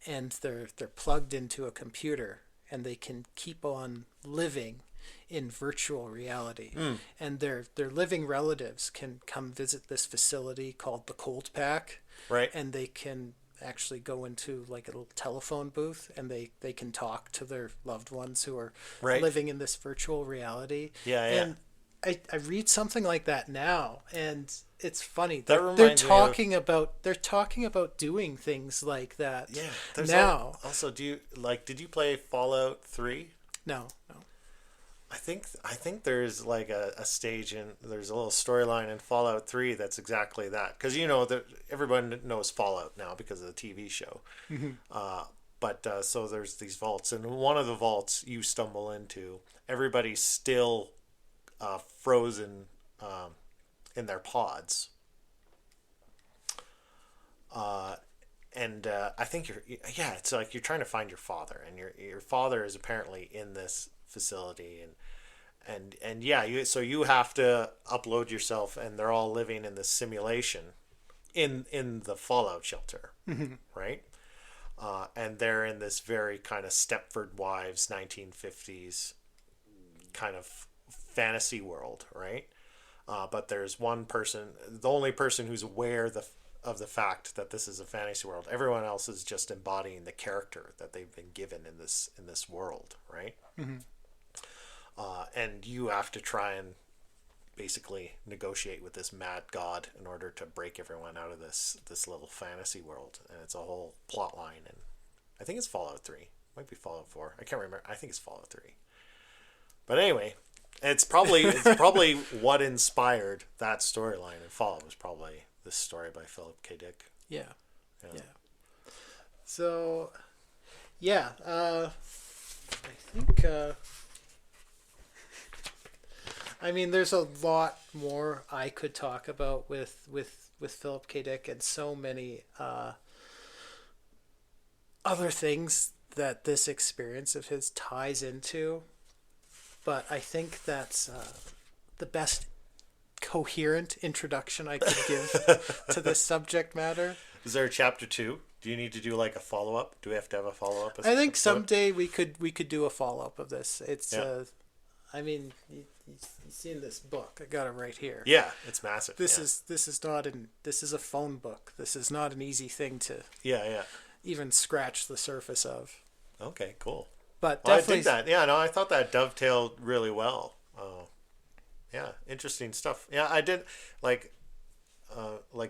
Speaker 2: And they're plugged into a computer, and they can keep on living in virtual reality. And their living relatives can come visit this facility called the Cold Pack.
Speaker 1: Right.
Speaker 2: And they can actually go into like a little telephone booth, and they can talk to their loved ones who are living in this virtual reality. And I read something like that now, and it's funny. They're talking about doing things like that.
Speaker 1: Yeah.
Speaker 2: Now.
Speaker 1: Also, did you play Fallout 3?
Speaker 2: No.
Speaker 1: I think there's like a stage there's a little storyline in Fallout 3 that's exactly that, because everyone knows Fallout now because of the TV show. But so there's these vaults, and one of the vaults you stumble into, everybody's still frozen in their pods. And I think it's like you're trying to find your father, and your father is apparently in this facility, and so you have to upload yourself, and they're all living in this simulation in the Fallout shelter, right? And they're in this very kind of Stepford Wives 1950s kind of fantasy world, right? But there's one person, the only person who's aware of the fact that this is a fantasy world. Everyone else is just embodying the character that they've been given in this world, right? And you have to try and basically negotiate with this mad god in order to break everyone out of this little fantasy world. And it's a whole plot line. And I think it's Fallout 3. Might be Fallout 4. I can't remember. I think it's Fallout 3. But anyway, it's probably what inspired that storyline in Fallout was probably this story by Philip K. Dick.
Speaker 2: Yeah. So, I think there's a lot more I could talk about with Philip K. Dick, and so many other things that this experience of his ties into. But I think that's the best coherent introduction I could give to this subject matter.
Speaker 1: Is there a chapter 2? Do you need to do like a follow-up? Do we have to have a follow-up?
Speaker 2: I think someday we could do a follow-up of this. It's you've seen this book. I got it right here.
Speaker 1: Yeah, it's massive.
Speaker 2: This is a phone book. This is not an easy thing to even scratch the surface of.
Speaker 1: Okay, cool.
Speaker 2: But definitely,
Speaker 1: I dig that. Yeah, no, I thought that dovetailed really well. Interesting stuff. Yeah, I did like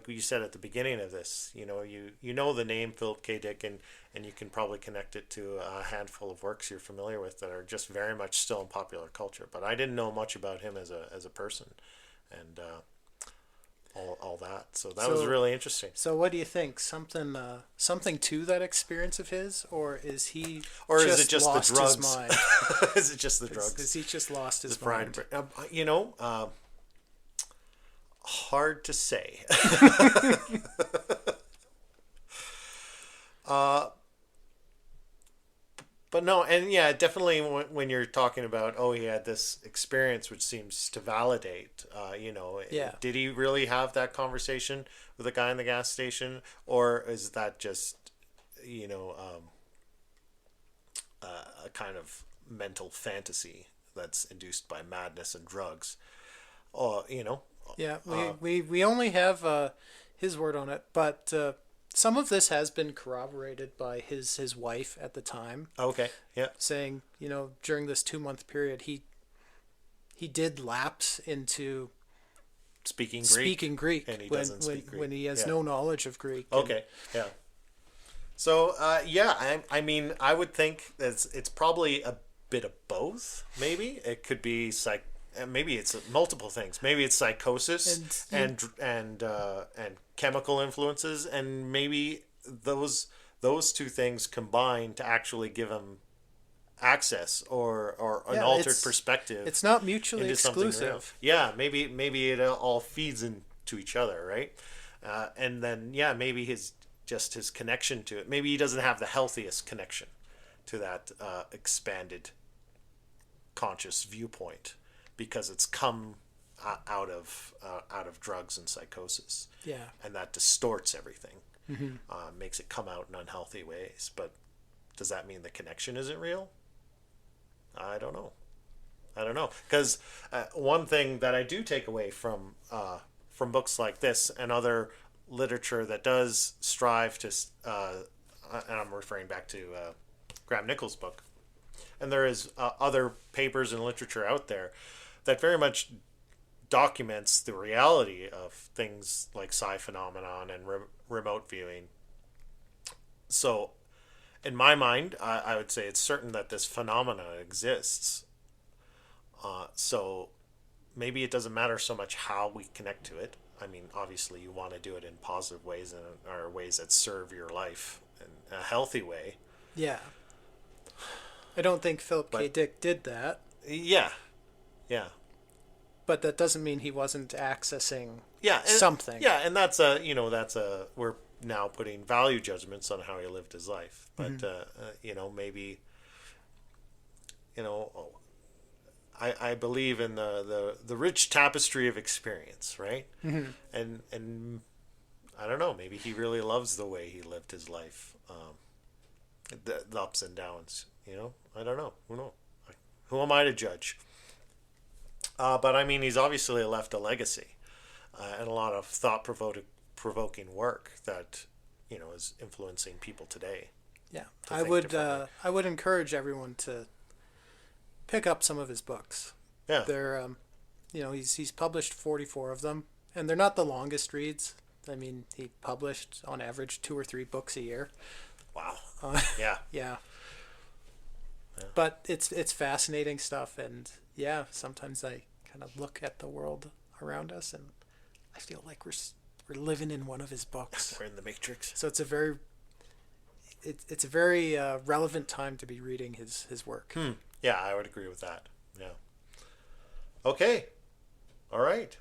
Speaker 1: you said at the beginning of this. You know the name Philip K. Dick, and you can probably connect it to a handful of works you're familiar with that are just very much still in popular culture. But I didn't know much about him as a person, and all that. So that was really interesting.
Speaker 2: So what do you think? Something to that experience of his, or is he?
Speaker 1: Or
Speaker 2: just
Speaker 1: is it just
Speaker 2: lost
Speaker 1: the drugs?
Speaker 2: His mind?
Speaker 1: Is it just the drugs?
Speaker 2: Is he just lost his mind?
Speaker 1: Hard to say. But no, and yeah, definitely when you're talking about, oh, he had this experience which seems to validate,
Speaker 2: Yeah.
Speaker 1: did he really have that conversation with the guy in the gas station, or is that just, you know, a kind of mental fantasy that's induced by madness and drugs? Or,
Speaker 2: Yeah,
Speaker 1: uh,
Speaker 2: we only have his word on it, but some of this has been corroborated by his wife at the time,
Speaker 1: okay, yeah,
Speaker 2: saying, during this 2 month period, he did lapse into
Speaker 1: speaking Greek,
Speaker 2: speaking Greek
Speaker 1: and he
Speaker 2: when
Speaker 1: doesn't speak Greek.
Speaker 2: when he has
Speaker 1: Yeah.
Speaker 2: no knowledge of Greek.
Speaker 1: Okay, yeah. So, yeah, I mean, I would think it's probably a bit of both. Maybe it could be maybe it's multiple things. Maybe it's psychosis and chemical influences, and maybe those two things combine to actually give him access or an altered perspective.
Speaker 2: It's not mutually
Speaker 1: into something real.
Speaker 2: exclusive.
Speaker 1: Yeah, maybe it all feeds into each other, right? And then yeah, maybe his connection to it. Maybe he doesn't have the healthiest connection to that expanded conscious viewpoint because it's come out of drugs and psychosis.
Speaker 2: Yeah.
Speaker 1: And that distorts everything, makes it come out in unhealthy ways. But does that mean the connection isn't real? I don't know. Because one thing that I do take away from books like this and other literature that does strive to, and I'm referring back to Graham Nicholls' book, and there is other papers and literature out there that very much documents the reality of things like psi phenomenon and remote viewing. So, in my mind, I would say it's certain that this phenomenon exists. So maybe it doesn't matter so much how we connect to it. I mean, obviously, you want to do it in positive ways or ways that serve your life in a healthy way.
Speaker 2: Yeah. I don't think Philip K. Dick did that.
Speaker 1: Yeah. Yeah.
Speaker 2: But that doesn't mean he wasn't accessing
Speaker 1: and,
Speaker 2: something.
Speaker 1: Yeah, and we're now putting value judgments on how he lived his life. But, maybe, I believe in the rich tapestry of experience, right?
Speaker 2: Mm-hmm.
Speaker 1: And I don't know, maybe he really loves the way he lived his life, the ups and downs, I don't know. Who knows? Who am I to judge? But I mean, he's obviously left a legacy and a lot of thought-provoking work that, is influencing people today.
Speaker 2: Yeah, I would encourage everyone to pick up some of his books.
Speaker 1: Yeah,
Speaker 2: they're he's published 44 of them, and they're not the longest reads. I mean, he published on average 2 or 3 books a year.
Speaker 1: Wow. Yeah.
Speaker 2: Yeah. But it's fascinating stuff, and yeah, sometimes I kind of look at the world around us, and I feel like we're living in one of his books.
Speaker 1: We're in the Matrix.
Speaker 2: So it's a very relevant time to be reading his work.
Speaker 1: Yeah, I would agree with that. Yeah. Okay. All right.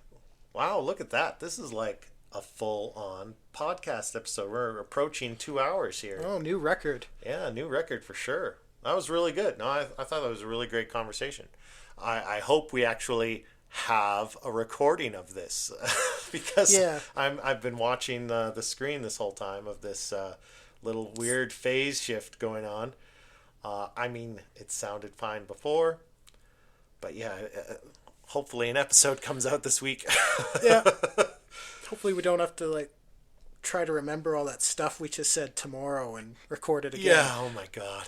Speaker 1: Wow, look at that. This is like a full-on podcast episode. We're approaching 2 hours here.
Speaker 2: Oh, new record.
Speaker 1: Yeah, new record for sure. That was really good. No, I thought that was a really great conversation. I hope we actually have a recording of this because I've been watching the screen this whole time of this little weird phase shift going on. I mean, it sounded fine before, but yeah, hopefully an episode comes out this week.
Speaker 2: Yeah. Hopefully we don't have to try to remember all that stuff we just said tomorrow and record it again.
Speaker 1: Yeah. Oh my God.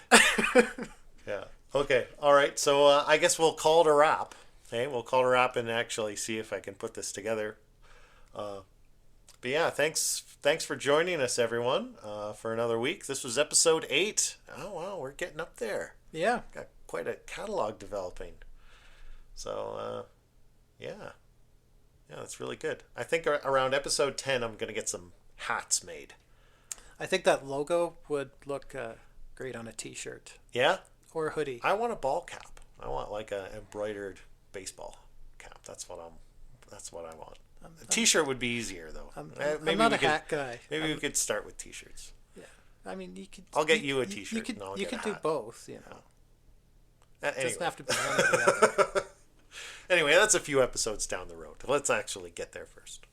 Speaker 1: Yeah. Okay. All right. So I guess we'll call it a wrap. Okay. We'll call it a wrap and actually see if I can put this together. But yeah, thanks for joining us, everyone, for another week. This was episode 8. Oh wow, we're getting up there.
Speaker 2: Yeah.
Speaker 1: Got quite a catalog developing. So yeah, that's really good. I think around episode 10, I'm gonna get some hats made.
Speaker 2: I think that logo would look great on a T-shirt.
Speaker 1: Yeah?
Speaker 2: Or a hoodie.
Speaker 1: I want a ball cap. I want like a embroidered baseball cap. That's what I want. A T-shirt would be easier though.
Speaker 2: I'm not a hat guy.
Speaker 1: Maybe we could start with T-shirts.
Speaker 2: Yeah, I mean, you could.
Speaker 1: I'll get you a T-shirt.
Speaker 2: You could.
Speaker 1: And I'll
Speaker 2: You
Speaker 1: get a
Speaker 2: could do
Speaker 1: hat.
Speaker 2: both. You know, it
Speaker 1: Anyway.
Speaker 2: doesn't have to be one or the other.
Speaker 1: Anyway, that's a few episodes down the road. Let's actually get there first.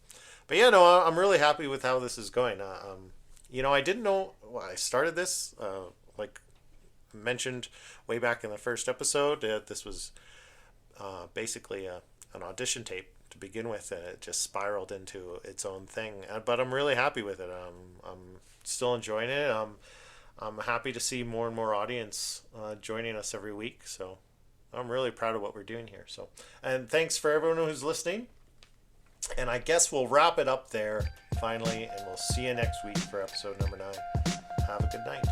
Speaker 1: But yeah, no, I'm really happy with how this is going. I didn't know when I started this. Like mentioned way back in the first episode, this was basically an audition tape to begin with, and it just spiraled into its own thing. But I'm really happy with it. I'm still enjoying it. I'm happy to see more and more audience joining us every week. So I'm really proud of what we're doing here. So, and thanks for everyone who's listening. And I guess we'll wrap it up there finally, and we'll see you next week for episode number 9. Have a good night.